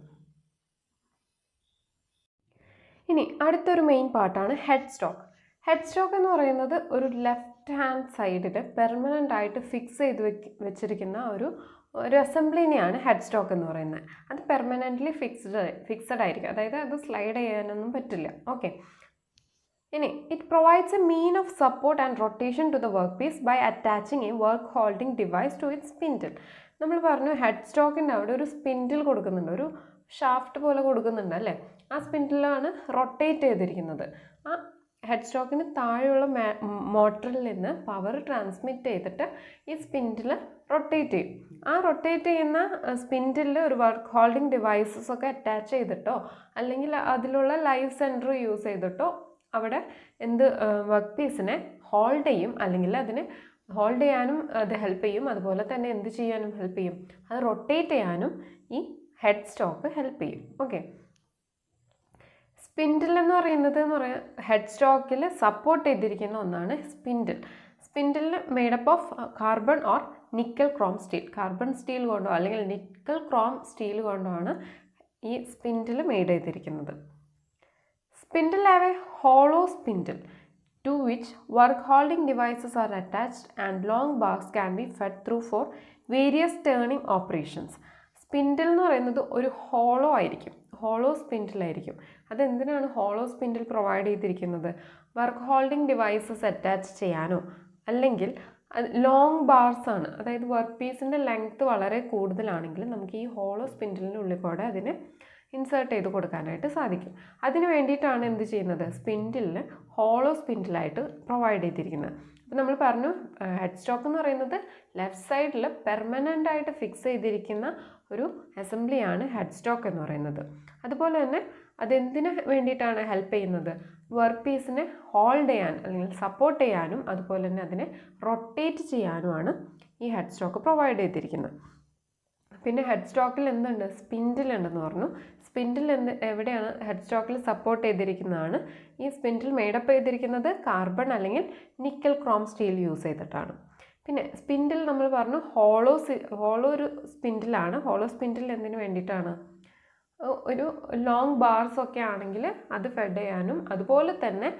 Speaker 1: ഇനി അടുത്തൊരു മെയിൻ പാർട്ടാണ് ഹെഡ് സ്റ്റോക്ക്. ഹെഡ് സ്റ്റോക്ക് എന്ന് പറയുന്നത് ഒരു ലെഫ്റ്റ് ഹാൻഡ് സൈഡിൽ പെർമനൻ്റ് ആയിട്ട് ഫിക്സ് ചെയ്ത് വെച്ചിരിക്കുന്ന ഒരു അസംബ്ലിനെയാണ് ഹെഡ് സ്റ്റോക്ക് എന്ന് പറയുന്നത്. അത് പെർമനൻ്റ്ലി ഫിക്സഡ് ആയിരിക്കും, അതായത് അത് സ്ലൈഡ് ചെയ്യാനൊന്നും പറ്റില്ല. ഓക്കെ, ഇനി it provides a mean of support and rotation to the workpiece by attaching a work holding device to it spindle. നമ്മൾ പറഞ്ഞു ഹെഡ് സ്റ്റോക്കിൻ്റെ അവിടെ ഒരു സ്പിൻഡിൽ കൊടുക്കുന്നുണ്ട്, ഒരു ഷാഫ്റ്റ് പോലെ കൊടുക്കുന്നുണ്ട് അല്ലേ. ആ സ്പിൻഡിലാണ് റൊട്ടേറ്റ് ചെയ്തിരിക്കുന്നത്. ആ ഹെഡ് സ്റ്റോക്കിന് താഴെയുള്ള മോട്ടറിൽ നിന്ന് പവർ ട്രാൻസ്മിറ്റ് ചെയ്തിട്ട് ഈ സ്പിൻഡിൽ റൊട്ടേറ്റ് ചെയ്യും. ആ റൊട്ടേറ്റ് ചെയ്യുന്ന സ്പിൻഡിൽ ഒരു വർക്ക് ഹോൾഡിംഗ് ഡിവൈസസ് ഒക്കെ അറ്റാച്ച് ചെയ്തിട്ടോ അല്ലെങ്കിൽ അതിലുള്ള ലൈവ് സെൻറ്റർ യൂസ് ചെയ്തിട്ടോ അവിടെ വർക്ക് പീസിനെ ഹോൾഡ് ചെയ്യും, അല്ലെങ്കിൽ അതിനെ ഹോൾഡ് ചെയ്യാനും അത് ഹെൽപ്പ് ചെയ്യും. അതുപോലെ തന്നെ എന്ത് ചെയ്യാനും ഹെൽപ്പ് ചെയ്യും, അത് റൊട്ടേറ്റ് ചെയ്യാനും ഈ ഹെഡ് സ്റ്റോക്ക് ഹെൽപ്പ് ചെയ്യും. ഓക്കെ, സ്പിൻഡിൽ എന്ന് പറയുന്നത് ഹെഡ് സ്റ്റോക്കിൽ സപ്പോർട്ട് ചെയ്തിരിക്കുന്ന ഒന്നാണ് spindle. Spindle made up of carbon or nickel Chrome steel. Carbon steel കൊണ്ടോ അല്ലെങ്കിൽ നിക്കൽ ക്രോം സ്റ്റീൽ കൊണ്ടോ ആണ് ഈ സ്പിൻഡിൽ മെയ്ഡ് ചെയ്തിരിക്കുന്നത്. Spindle have A hollow spindle to which work holding devices are attached and long bars can be fed through for various turning operations. Spindle എന്ന് പറയുന്നത് ഒരു ഹോളോ ആയിരിക്കും, ഹോളോ സ്പിൻഡിലായിരിക്കും. അതെന്തിനാണ് ഹോളോ സ്പിൻഡിൽ പ്രൊവൈഡ് ചെയ്തിരിക്കുന്നത്? വർക്ക് ഹോൾഡിംഗ് ഡിവൈസസ് അറ്റാച്ച് ചെയ്യാനോ അല്ലെങ്കിൽ ലോങ് ബാർസ് ആണ്, അതായത് വർക്ക് പീസിൻ്റെ ലെങ്ത്ത് വളരെ കൂടുതലാണെങ്കിൽ നമുക്ക് ഈ ഹോളോ സ്പിൻഡിലിൻ്റെ ഉള്ളിൽ കൂടെ അതിനെ ഇൻസേർട്ട് ചെയ്ത് കൊടുക്കാനായിട്ട് സാധിക്കും. അതിന് വേണ്ടിയിട്ടാണ് എന്ത് ചെയ്യുന്നത്, സ്പിൻഡിലിന് ഹോളോ സ്പിൻഡിലായിട്ട് പ്രൊവൈഡ് ചെയ്തിരിക്കുന്നത്. അപ്പോൾ നമ്മൾ പറഞ്ഞു ഹെഡ് സ്റ്റോക്ക് എന്ന് പറയുന്നത് ലെഫ്റ്റ് സൈഡിൽ പെർമനൻ്റ് ആയിട്ട് ഫിക്സ് ചെയ്തിരിക്കുന്ന ഒരു അസംബ്ലിയാണ് ഹെഡ് സ്റ്റോക്ക് എന്ന് പറയുന്നത്. അതുപോലെ തന്നെ അതെന്തിന് വേണ്ടിയിട്ടാണ് ഹെൽപ്പ് ചെയ്യുന്നത്, വർക്ക് പീസിനെ ഹോൾഡ് ചെയ്യാൻ അല്ലെങ്കിൽ സപ്പോർട്ട് ചെയ്യാനും അതുപോലെ തന്നെ അതിനെ റൊട്ടേറ്റ് ചെയ്യാനുമാണ് ഈ ഹെഡ് സ്റ്റോക്ക് പ്രൊവൈഡ് ചെയ്തിരിക്കുന്നത്. പിന്നെ ഹെഡ് സ്റ്റോക്കിൽ എന്തുണ്ട്, സ്പിൻഡിൽ ഉണ്ടെന്ന് പറഞ്ഞു. സ്പിൻഡിൽ എവിടെയാണ് ഹെഡ് സ്റ്റോക്കിൽ സപ്പോർട്ട് ചെയ്തിരിക്കുന്നതാണ്. ഈ സ്പിൻഡിൽ മെയ്ഡപ്പ് ചെയ്തിരിക്കുന്നത് കാർബൺ അല്ലെങ്കിൽ നിക്കൽ ക്രോം സ്റ്റീൽ യൂസ് ചെയ്തിട്ടാണ്. പിന്നെ സ്പിൻഡിൽ നമ്മൾ പറഞ്ഞു ഹോളോ ഒരു സ്പിൻഡിലാണ്. ഹോളോ സ്പിൻഡിൽ എന്തിനു വേണ്ടിയിട്ടാണ്, ഒരു ലോങ് ബാർസ് ഒക്കെ ആണെങ്കിൽ അത് ഫെഡ് ചെയ്യാനും അതുപോലെ തന്നെ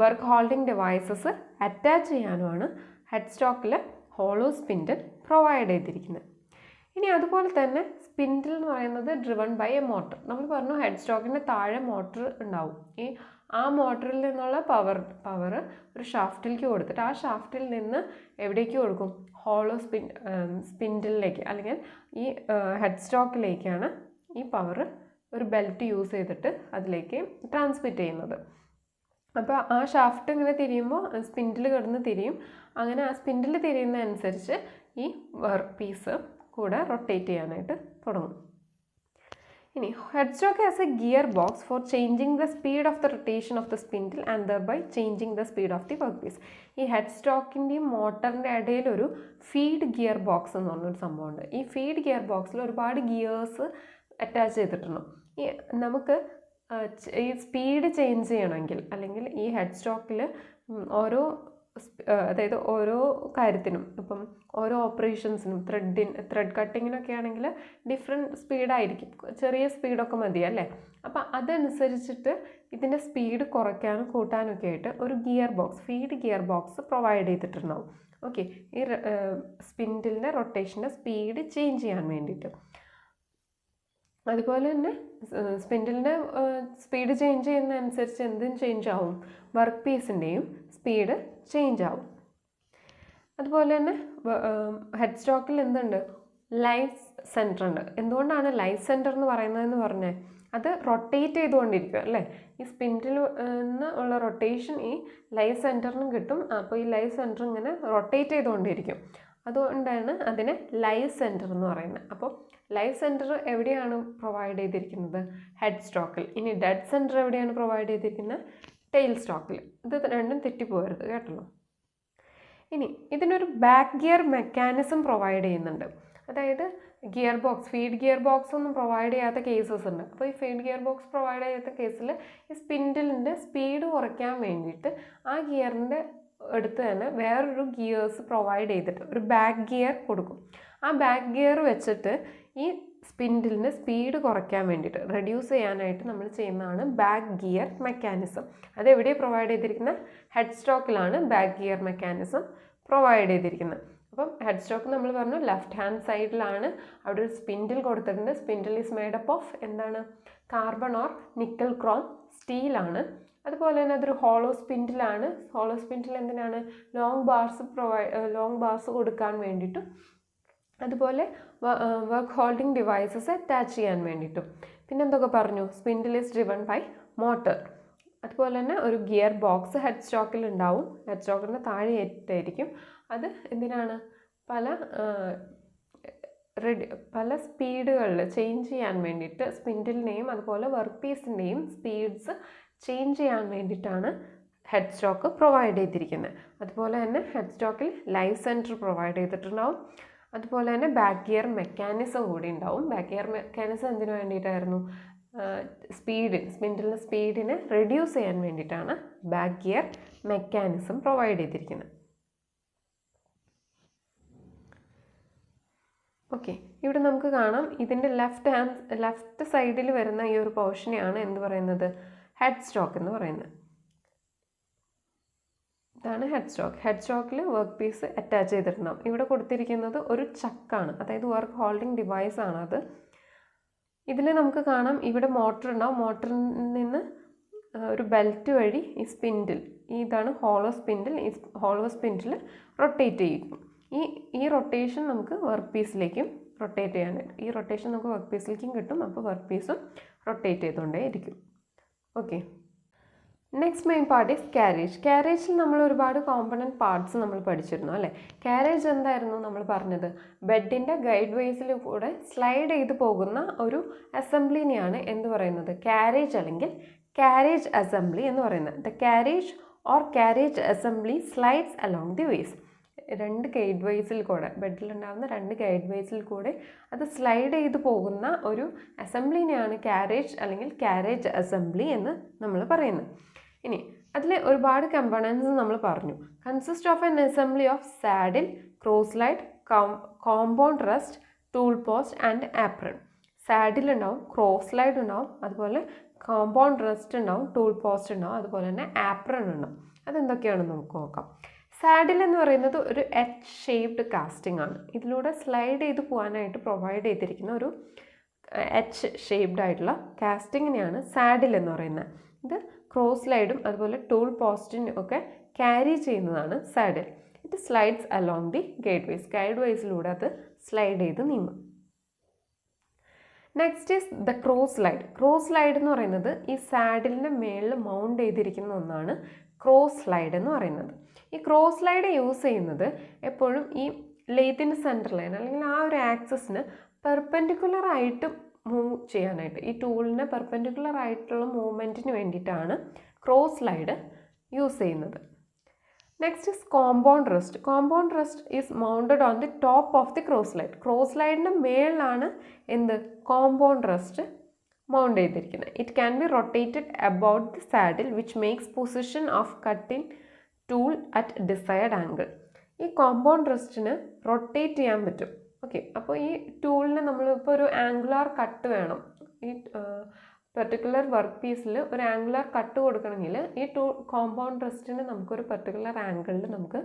Speaker 1: വർക്ക് ഹോൾഡിംഗ് ഡിവൈസസ് അറ്റാച്ച് ചെയ്യാനുമാണ് ഹെഡ് സ്റ്റോക്കിൽ ഹോളോ സ്പിൻഡിൽ പ്രൊവൈഡ് ചെയ്തിരിക്കുന്നത്. ഇനി അതുപോലെ തന്നെ സ്പിൻഡിൽ എന്ന് പറയുന്നത് ഡ്രിവൺ ബൈ എ മോട്ടർ. നമ്മൾ പറഞ്ഞു ഹെഡ് സ്റ്റോക്കിൻ്റെ താഴെ മോട്ടർ ഉണ്ടാവും. ആ മോട്ടറിൽ നിന്നുള്ള പവർ ഒരു ഷാഫ്റ്റിലേക്ക് കൊടുത്തിട്ട് ആ ഷാഫ്റ്റിൽ നിന്ന് എവിടേക്ക് കൊടുക്കും, ഹോളോ സ്പിൻഡിലേക്ക് അല്ലെങ്കിൽ ഈ ഹെഡ് സ്റ്റോക്കിലേക്കാണ് ഈ പവർ ഒരു ബെൽറ്റ് യൂസ് ചെയ്തിട്ട് അതിലേക്ക് ട്രാൻസ്മിറ്റ് ചെയ്യുന്നത്. അപ്പോൾ ആ ഷാഫ്റ്റ് ഇങ്ങനെ തിരിയുമ്പോൾ സ്പിൻഡിൽ കിടന്ന് തിരിയും. അങ്ങനെ ആ സ്പിൻഡിൽ തിരിയുന്നതനുസരിച്ച് ഈ വർക്ക് പീസ് കൂടെ റൊട്ടേറ്റ് ചെയ്യാനായിട്ട് തുടങ്ങും. ഇനി headstock has a gear box for changing the speed of the rotation of the spindle and thereby changing the speed of the workpiece. ഈ ഹെഡ് സ്റ്റോക്കിൻ്റെയും മോട്ടറിൻ്റെ ഇടയിൽ ഒരു ഫീഡ് ഗിയർ ബോക്സ് എന്ന് പറഞ്ഞൊരു സംഭവമുണ്ട്. ഈ ഫീഡ് ഗിയർ ബോക്സിൽ ഒരുപാട് ഗിയേഴ്സ് അറ്റാച്ച് ചെയ്തിട്ടുണ്ട്. നമുക്ക് ഈ സ്പീഡ് ചേഞ്ച് ചെയ്യണമെങ്കിൽ അല്ലെങ്കിൽ ഈ ഹെഡ് സ്റ്റോക്കിൽ അതായത് ഓരോ കാര്യത്തിനും, ഇപ്പം ഓരോ ഓപ്പറേഷൻസിനും ത്രെഡ് കട്ടിങ്ങിനൊക്കെ ആണെങ്കിൽ ഡിഫറെൻറ്റ് സ്പീഡായിരിക്കും, ചെറിയ സ്പീഡൊക്കെ മതി അല്ലേ. അപ്പം അതനുസരിച്ചിട്ട് ഇതിൻ്റെ സ്പീഡ് കുറയ്ക്കാനും കൂട്ടാനൊക്കെ ആയിട്ട് ഒരു ഫീഡ് ഗിയർ ബോക്സ് പ്രൊവൈഡ് ചെയ്തിട്ടുണ്ടാവും. ഓക്കെ, ഈ സ്പിൻഡിലിൻ്റെ റൊട്ടേഷൻ്റെ സ്പീഡ് ചേഞ്ച് ചെയ്യാൻ വേണ്ടിയിട്ട്. അതുപോലെ തന്നെ സ്പിൻഡിലിൻ്റെ സ്പീഡ് ചേഞ്ച് ചെയ്യുന്നതനുസരിച്ച് എന്തും ചേഞ്ച് ആവും, വർക്ക് പീസിൻ്റെയും സ്പീഡ് ചേഞ്ച് ആവും. അതുപോലെ തന്നെ ഹെഡ് സ്റ്റോക്കിൽ എന്തുണ്ട്, ലൈഫ് സെൻറ്റർ ഉണ്ട്. എന്തുകൊണ്ടാണ് ലൈഫ് സെൻറ്റർ എന്ന് പറയുന്നതെന്ന് പറഞ്ഞാൽ അത് റൊട്ടേറ്റ് ചെയ്തുകൊണ്ടിരിക്കും അല്ലേ. ഈ സ്പിൻഡിൽ നിന്ന് ഉള്ള റൊട്ടേഷൻ ഈ ലൈഫ് സെൻറ്ററിനും കിട്ടും. അപ്പോൾ ഈ ലൈഫ് സെൻറ്റർ ഇങ്ങനെ റൊട്ടേറ്റ് ചെയ്തുകൊണ്ടിരിക്കും. അതുകൊണ്ടാണ് അതിനെ ലൈഫ് സെൻറ്റർ എന്ന് പറയുന്നത്. അപ്പോൾ ലൈഫ് സെൻറ്റർ എവിടെയാണ് പ്രൊവൈഡ് ചെയ്തിരിക്കുന്നത്? ഹെഡ് സ്റ്റോക്കിൽ. ഇനി ഡെഡ് സെൻറ്റർ എവിടെയാണ് പ്രൊവൈഡ് ചെയ്തിരിക്കുന്നത്? ടെയിൽ സ്റ്റോക്കിൽ. ഇത് രണ്ടും തെറ്റിപ്പോകരുത് കേട്ടല്ലോ. ഇനി ഇതിനൊരു ബാക്ക് ഗിയർ മെക്കാനിസം പ്രൊവൈഡ് ചെയ്യുന്നുണ്ട്. അതായത് gear box, feed gear box ഒന്നും പ്രൊവൈഡ് ചെയ്യാത്ത കേസസ് ഉണ്ട്. അപ്പോൾ ഈ ഫീഡ് ഗിയർ ബോക്സ് പ്രൊവൈഡ് ചെയ്യാത്ത കേസിൽ ഈ സ്പിൻഡിലിൻ്റെ സ്പീഡ് കുറയ്ക്കാൻ വേണ്ടിയിട്ട് ആ ഗിയറിൻ്റെ അടുത്ത് തന്നെ വേറൊരു ഗിയേഴ്സ് പ്രൊവൈഡ് ചെയ്തിട്ട് ഒരു ബാക്ക് ഗിയർ കൊടുക്കും. ആ ബാക്ക് ഗിയർ വെച്ചിട്ട് ഈ സ്പിൻഡിലിന് സ്പീഡ് കുറയ്ക്കാൻ വേണ്ടിയിട്ട് റെഡ്യൂസ് ചെയ്യാനായിട്ട് നമ്മൾ ചെയ്യുന്നതാണ് ബാക്ക് ഗിയർ മെക്കാനിസം. അതെവിടെയാണ് പ്രൊവൈഡ് ചെയ്തിരിക്കുന്നത്? ഹെഡ് സ്റ്റോക്കിലാണ് ബാക്ക് ഗിയർ മെക്കാനിസം പ്രൊവൈഡ് ചെയ്തിരിക്കുന്നത്. അപ്പം ഹെഡ് സ്റ്റോക്ക് നമ്മൾ പറഞ്ഞു ലെഫ്റ്റ് ഹാൻഡ് സൈഡിലാണ്. അവിടെ ഒരു സ്പിൻഡിൽ കൊടുത്തിട്ടുണ്ട്. സ്പിൻഡിൽ ഈസ് മേഡപ്പ് ഓഫ് എന്താണ്? കാർബൺ ഓർ നിക്കൽ ക്രോം സ്റ്റീലാണ്. അതുപോലെ തന്നെ അതൊരു ഹോളോ സ്പിൻഡിലാണ്. ഹോളോ സ്പിൻഡിൽ എന്തിനാണ്? ലോങ് ബാർസ് കൊടുക്കാൻ വേണ്ടിയിട്ടും അതുപോലെ വർക്ക് ഹോൾഡിംഗ് ഡിവൈസസ് അറ്റാച്ച് ചെയ്യാൻ വേണ്ടിയിട്ടും. പിന്നെ എന്തൊക്കെ പറഞ്ഞു? Spindle is driven by motor. അതുപോലെ തന്നെ ഒരു ഗിയർ ബോക്സ് ഹെഡ് സ്റ്റോക്കിൽ ഉണ്ടാവും. ഹെഡ് സ്റ്റോക്കിൻ്റെ താഴെ ഏറ്റായിരിക്കും. അത് എന്തിനാണ്? പല സ്പീഡുകളിൽ ചേഞ്ച് ചെയ്യാൻ വേണ്ടിയിട്ട് സ്പിൻഡിലിനെയും അതുപോലെ വർക്ക് പീസിൻ്റെയും സ്പീഡ്സ് ചേഞ്ച് ചെയ്യാൻ വേണ്ടിയിട്ടാണ് ഹെഡ് സ്റ്റോക്ക് പ്രൊവൈഡ് ചെയ്തിരിക്കുന്നത്. അതുപോലെ തന്നെ ഹെഡ് സ്റ്റോക്കിൽ ലൈഫ് സെൻറ്റർ പ്രൊവൈഡ് ചെയ്തിട്ടുണ്ടാവും. അതുപോലെ തന്നെ ബാക്ക് ഗിയർ മെക്കാനിസം കൂടി ഉണ്ടാവും. ബാക്ക് ഗിയർ മെക്കാനിസം എന്തിനു വേണ്ടിയിട്ടായിരുന്നു? സ്പിൻഡിലിൻ്റെ സ്പീഡിനെ റെഡ്യൂസ് ചെയ്യാൻ വേണ്ടിയിട്ടാണ് ബാക്ക് ഗിയർ മെക്കാനിസം പ്രൊവൈഡ് ചെയ്തിരിക്കുന്നത്. ഓക്കെ, ഇവിടെ നമുക്ക് കാണാം ഇതിൻ്റെ ലെഫ്റ്റ് സൈഡിൽ വരുന്ന ഈ ഒരു പോർഷനെയാണ് എന്ത് പറയുന്നത്? ഹെഡ് സ്റ്റോക്ക് എന്ന് പറയുന്നത്. ഇതാണ് ഹെഡ് സ്റ്റോക്ക്. ഹെഡ് സ്റ്റോക്കിൽ വർക്ക് പീസ് അറ്റാച്ച് ചെയ്തിട്ടുണ്ടാവും. ഇവിടെ കൊടുത്തിരിക്കുന്നത് ഒരു ചക്കാണ്, അതായത് വർക്ക് ഹോൾഡിംഗ് ഡിവൈസ് ആണ് അത്. ഇതിൽ നമുക്ക് കാണാം ഇവിടെ മോട്ടർ ഉണ്ടാവും. മോട്ടറിൽ നിന്ന് ഒരു ബെൽറ്റ് വഴി ഈ സ്പിൻഡിൽ, ഇതാണ് ഹോളോ സ്പിൻഡിൽ, ഈ ഹോളോ സ്പിൻഡിൽ റൊട്ടേറ്റ് ചെയ്യും. ഈ റൊട്ടേഷൻ നമുക്ക് വർക്ക് പീസിലേക്കും റൊട്ടേറ്റ് ചെയ്യാനായിട്ട്, ഈ റൊട്ടേഷൻ നമുക്ക് വർക്ക് പീസിലേക്കും കിട്ടും. അപ്പോൾ വർക്ക് പീസും റൊട്ടേറ്റ് ചെയ്തുകൊണ്ടേ ഇരിക്കും. Okay, next main part is carriage. കാരേജിൽ നമ്മൾ ഒരുപാട് കോമ്പണൻറ്റ് പാർട്സ് നമ്മൾ പഠിച്ചിരുന്നു അല്ലേ. കാരേജ് എന്തായിരുന്നു നമ്മൾ പറഞ്ഞത്? ബെഡിൻ്റെ ഗൈഡ് വേസിൽ കൂടെ സ്ലൈഡ് ചെയ്ത് പോകുന്ന ഒരു അസംബ്ലിനെയാണ് എന്ത് പറയുന്നത്? കാരേജ് അല്ലെങ്കിൽ കാരേജ് അസംബ്ലി എന്ന് പറയുന്നത്. The carriage or carriage assembly slides along the ways. രണ്ട് ഗൈഡ് വേസിൽ കൂടെ, ബെഡിലുണ്ടാകുന്ന രണ്ട് ഗൈഡ് വേസിൽ കൂടെ അത് സ്ലൈഡ് ചെയ്ത് പോകുന്ന ഒരു അസംബ്ലിനെയാണ് കാരേജ് അല്ലെങ്കിൽ കാരേജ് അസംബ്ലി എന്ന് നമ്മൾ പറയുന്നത്. ഇനി അതിൽ ഒരുപാട് കമ്പോണൻസ് നമ്മൾ പറഞ്ഞു. Consist of an assembly of saddle, cross slide, compound rest, tool post and apron. Saddle ഉണ്ടാവും, ക്രോസ് ലൈഡ് ഉണ്ടാവും, അതുപോലെ കോമ്പൗണ്ട് റെസ്റ്റ് ഉണ്ടാവും, ടൂൾ പോസ്റ്റ് ഉണ്ടാവും, അതുപോലെ തന്നെ ആപ്രൺ ഉണ്ടാവും. അതെന്തൊക്കെയാണെന്ന് നമുക്ക് നോക്കാം. സാഡിൽ എന്ന് പറയുന്നത് ഒരു എച്ച് ഷേപ്ഡ് കാസ്റ്റിംഗ് ആണ്. ഇതിലൂടെ സ്ലൈഡ് ചെയ്ത് പോകാനായിട്ട് പ്രൊവൈഡ് ചെയ്തിരിക്കുന്ന ഒരു എച്ച് ഷേപ്ഡ് ആയിട്ടുള്ള കാസ്റ്റിങ്ങിനെയാണ് സാഡിൽ എന്ന് പറയുന്നത്. ഇത് ക്രോസ് ലൈഡും അതുപോലെ ടൂൾ പോസ്റ്റിനും ഒക്കെ ക്യാരി ചെയ്യുന്നതാണ് saddle. It slides along the guide ways. Guide വേസിലൂടെ അത് സ്ലൈഡ് ചെയ്ത് നീങ്ങും. Next is the cross slide. Cross slide എന്ന് പറയുന്നത് ഈ സാഡിലിൻ്റെ മേളിൽ മൗണ്ട് ചെയ്തിരിക്കുന്ന ഒന്നാണ് ക്രോസ് ലൈഡ് എന്ന് പറയുന്നത്. ഈ ക്രോസ് ലൈഡ് യൂസ് ചെയ്യുന്നത് എപ്പോഴും ഈ ലേത്തിൻ്റെ സെൻറ്റർ ലൈൻ അല്ലെങ്കിൽ ആ ഒരു ആക്സസിന് പെർപെൻഡിക്കുലർ ആയിട്ട് മൂവ് ചെയ്യാനായിട്ട്, ഈ ടൂളിന് പെർപെൻഡിക്കുലർ ആയിട്ടുള്ള മൂവ്മെൻറ്റിന് വേണ്ടിയിട്ടാണ് ക്രോസ് ലൈഡ് യൂസ് ചെയ്യുന്നത്. Next is compound rest. Compound rest is mounted on the top of the cross slide. Cross ലൈഡിൻ്റെ മേളിലാണ് എന്ത്? കോമ്പൗണ്ട് റെസ്റ്റ് മൗണ്ട് ചെയ്തിരിക്കുന്നത്. It can be rotated about the saddle which makes position of cutting tool at desired angle. ഈ കോമ്പൗണ്ട് റെസ്റ്റിന് റൊട്ടേറ്റ് ചെയ്യാൻ പറ്റും. ഓക്കെ, അപ്പോൾ ഈ ടൂളിന് നമ്മളിപ്പോൾ ഒരു ആംഗുലാർ കട്ട് വേണം, ഈ പെർട്ടിക്കുലർ വർക്ക് പീസിൽ ഒരു ആംഗുലാർ കട്ട് കൊടുക്കണമെങ്കിൽ ഈ കോമ്പൗണ്ട് റെസ്റ്റിന് നമുക്കൊരു പെർട്ടിക്കുലർ ആംഗിളിൽ നമുക്ക്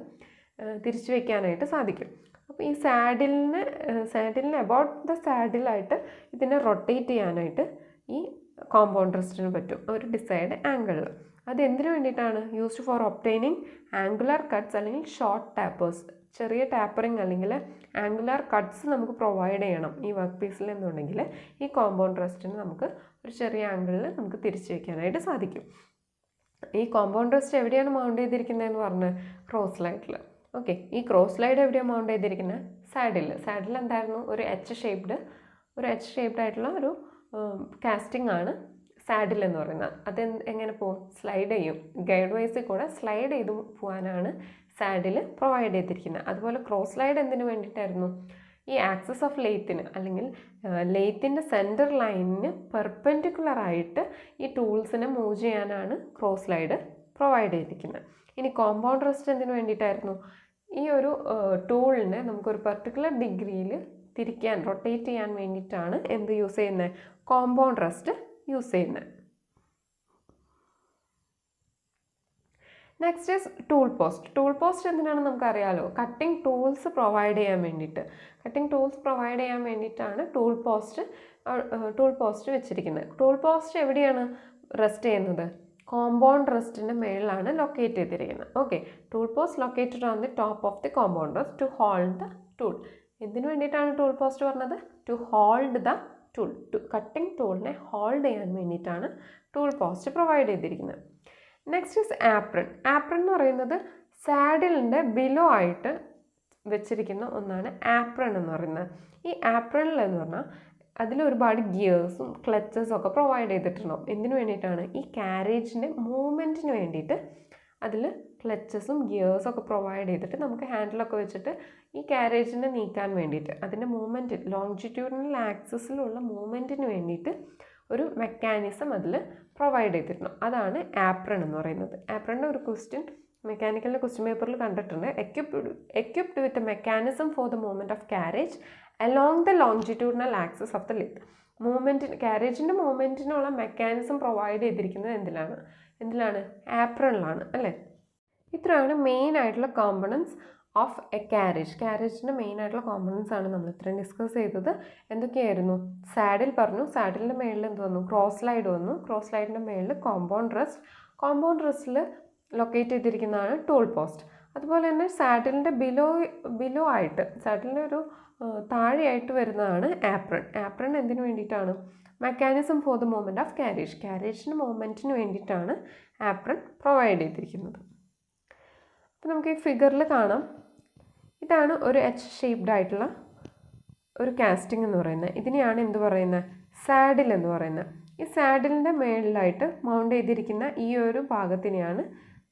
Speaker 1: തിരിച്ചു വയ്ക്കാനായിട്ട് സാധിക്കും. അപ്പോൾ ഈ സാഡിലിന് അബൌട്ട് ദ സാഡിലായിട്ട് ഇതിനെ റൊട്ടേറ്റ് ചെയ്യാനായിട്ട് ഈ കോമ്പൗണ്ട് റെസ്റ്റിന് പറ്റും ഒരു ഡിസൈഡ് ആംഗിളിൽ. അത് എന്തിനു വേണ്ടിയിട്ടാണ്? Used for obtaining angular cuts അല്ലെങ്കിൽ ഷോർട്ട് ടാപ്പേഴ്സ്. ചെറിയ ടാപ്പറിങ് അല്ലെങ്കിൽ ആംഗുലാർ കട്ട്സ് നമുക്ക് പ്രൊവൈഡ് ചെയ്യണം ഈ വർക്ക് പീസിൽ എന്നുണ്ടെങ്കിൽ ഈ കോമ്പൗണ്ട് റെസ്റ്റിന് നമുക്ക് ഒരു ചെറിയ ആംഗിളിൽ നമുക്ക് തിരിച്ചു വയ്ക്കാനായിട്ട് സാധിക്കും. ഈ കോമ്പൗണ്ട് റെസ്റ്റ് എവിടെയാണ് മൗണ്ട് ചെയ്തിരിക്കുന്നതെന്ന് പറഞ്ഞ് ക്രോസ് സ്ലൈഡിൽ. ഓക്കെ, ഈ ക്രോസ് സ്ലൈഡ് എവിടെയാണ് മൗണ്ട് ചെയ്തിരിക്കുന്നത്? സാഡിൽ എന്തായിരുന്നു? ഒരു എച്ച് ഷേപ്ഡ് ആയിട്ടുള്ള ഒരു കാസ്റ്റിംഗ് ആണ് സാഡിൽ എന്ന് പറയുന്നത്. അത് എങ്ങനെ പോകും? സ്ലൈഡ് ചെയ്യും. ഗൈഡ് വൈസിൽ കൂടെ സ്ലൈഡ് ചെയ്ത് പോകാനാണ് സാഡിൽ പ്രൊവൈഡ് ചെയ്തിരിക്കുന്നത്. അതുപോലെ ക്രോസ് സ്ലൈഡ് എന്തിനു വേണ്ടിയിട്ടായിരുന്നു? ഈ ആക്സിസ് ഓഫ് ലെയ്ത്തിന് അല്ലെങ്കിൽ ലെയ്ത്തിൻ്റെ സെൻറ്റർ ലൈനിന് പെർപെൻഡിക്കുലർ ആയിട്ട് ഈ ടൂൾസിനെ മൂവ് ചെയ്യാനാണ് ക്രോസ് സ്ലൈഡ് പ്രൊവൈഡ് ചെയ്തിരിക്കുന്നത്. ഇനി കോമ്പൗണ്ട് റെസ്റ്റ് എന്തിനു വേണ്ടിയിട്ടായിരുന്നു? ഈ ഒരു ടൂളിനെ നമുക്കൊരു പെർട്ടിക്കുലർ ഡിഗ്രിയിൽ തിരിക്കാൻ, റൊട്ടേറ്റ് ചെയ്യാൻ വേണ്ടിയിട്ടാണ് എന്ത് യൂസ് ചെയ്യുന്നത്? കോമ്പൗണ്ട് റെസ്റ്റ് യൂസ് ചെയ്യുന്നത്. Next is tool post. Tool post എന്തിനാണെന്ന് നമുക്കറിയാലോ, കട്ടിംഗ് ടൂൾസ് പ്രൊവൈഡ് ചെയ്യാൻ വേണ്ടിയിട്ടാണ് ടൂൾ പോസ്റ്റ് വെച്ചിരിക്കുന്നത്. ടൂൾ പോസ്റ്റ് എവിടെയാണ് റെസ്റ്റ് ചെയ്യുന്നത്? കോമ്പൗണ്ട് റെസ്റ്റിൻ്റെ മേളിലാണ് ലൊക്കേറ്റ് ചെയ്തിരിക്കുന്നത്. Okay, tool post located on the top of the compound rest to hold the tool. എന്തിനു വേണ്ടിയിട്ടാണ് ടൂൾ പോസ്റ്റ് പറഞ്ഞത്? To hold the tool. Cutting ടൂളിനെ ഹോൾഡ് ചെയ്യാൻ വേണ്ടിയിട്ടാണ് ടൂൾ പോസ്റ്റ് പ്രൊവൈഡ് ചെയ്തിരിക്കുന്നത്. Next is apron. ആപ്രൺ എന്ന് പറയുന്നത് സാഡിലിൻ്റെ ബിലോ ആയിട്ട് വെച്ചിരിക്കുന്ന ഒന്നാണ് ആപ്രൺ എന്ന് പറയുന്നത്. ഈ ആപ്രണിൽ എന്ന് പറഞ്ഞാൽ അതിൽ ഒരുപാട് ഗിയേഴ്സും ക്ലച്ചസും ഒക്കെ പ്രൊവൈഡ് ചെയ്തിട്ടുണ്ടാവും. എന്തിനു വേണ്ടിയിട്ടാണ്? ഈ കാരേജിൻ്റെ മൂവ്മെൻറ്റിന് വേണ്ടിയിട്ട് അതിൽ ക്ലച്ചസും ഗിയേഴ്സും ഒക്കെ പ്രൊവൈഡ് ചെയ്തിട്ട് നമുക്ക് ഹാൻഡിലൊക്കെ വെച്ചിട്ട് ഈ കാരേജിനെ നീക്കാൻ വേണ്ടിയിട്ട്, അതിൻ്റെ മൂവ്മെൻറ്റ് ലോങ്ജിറ്റ്യൂഡിനൽ ആക്സിസിലുള്ള മൂവ്മെൻറ്റിന് വേണ്ടിയിട്ട് ഒരു മെക്കാനിസം അതിൽ പ്രൊവൈഡ് ചെയ്തിരുന്നു. അതാണ് ആപ്രൺ എന്ന് പറയുന്നത്. ആപ്രണിൻ്റെ ഒരു ക്വസ്റ്റ്യൻ മെക്കാനിക്കലിൻ്റെ ക്വസ്റ്റ്യൻ പേപ്പറിൽ കണ്ടിട്ടുണ്ട്. Equipped with a mechanism for the movement of carriage along the longitudinal axis of the lathe. കാരേജിൻ്റെ മൂവ്മെൻറ്റിനുള്ള മെക്കാനിസം പ്രൊവൈഡ് ചെയ്തിരിക്കുന്നത് എന്തിലാണ്? ആപ്രണിലാണ് അല്ലേ. ഇത്രയാണ് മെയിൻ ആയിട്ടുള്ള കോമ്പണൻസ് ഓഫ് എ കാരേജിൻ്റെ മെയിൻ ആയിട്ടുള്ള കോമ്പണൻസ് ആണ് നമ്മൾ ഇത്രയും ഡിസ്കസ് ചെയ്തത്. എന്തൊക്കെയായിരുന്നു? സാഡിൽ പറഞ്ഞു. സാഡിലിൻ്റെ മേളിൽ എന്ത് വന്നു? ക്രോസ് സ്ലൈഡ് വന്നു. ക്രോസ് സ്ലൈഡിൻ്റെ മേളിൽ കോമ്പൗണ്ട് റെസ്റ്റിൽ ലൊക്കേറ്റ് ചെയ്തിരിക്കുന്നതാണ് ടൂൾ പോസ്റ്റ്. അതുപോലെ തന്നെ സാഡിലിൻ്റെ ബിലോ ആയിട്ട്, സാഡിലിൻ്റെ ഒരു താഴെയായിട്ട് വരുന്നതാണ് ആപ്രൺ എന്തിനു വേണ്ടിയിട്ടാണ്? Mechanism for the movement of കാരേജിൻ്റെ മൂവ്മെൻറ്റിന് വേണ്ടിയിട്ടാണ് ആപ്രൺ പ്രൊവൈഡ് ചെയ്തിരിക്കുന്നത്. അപ്പോൾ നമുക്ക് ഈ ഫിഗറിൽ കാണാം, ഇതാണ് ഒരു എച്ച് ഷേപ്ഡ് ആയിട്ടുള്ള ഒരു കാസ്റ്റിംഗ് എന്ന് പറയുന്നത്. ഇതിനെയാണ് എന്ത് പറയുന്നത്? സാഡിൽ എന്ന് പറയുന്നത്. ഈ സാഡിലിൻ്റെ മേളിലായിട്ട് മൗണ്ട് ചെയ്തിരിക്കുന്ന ഈ ഒരു ഭാഗത്തിനെയാണ്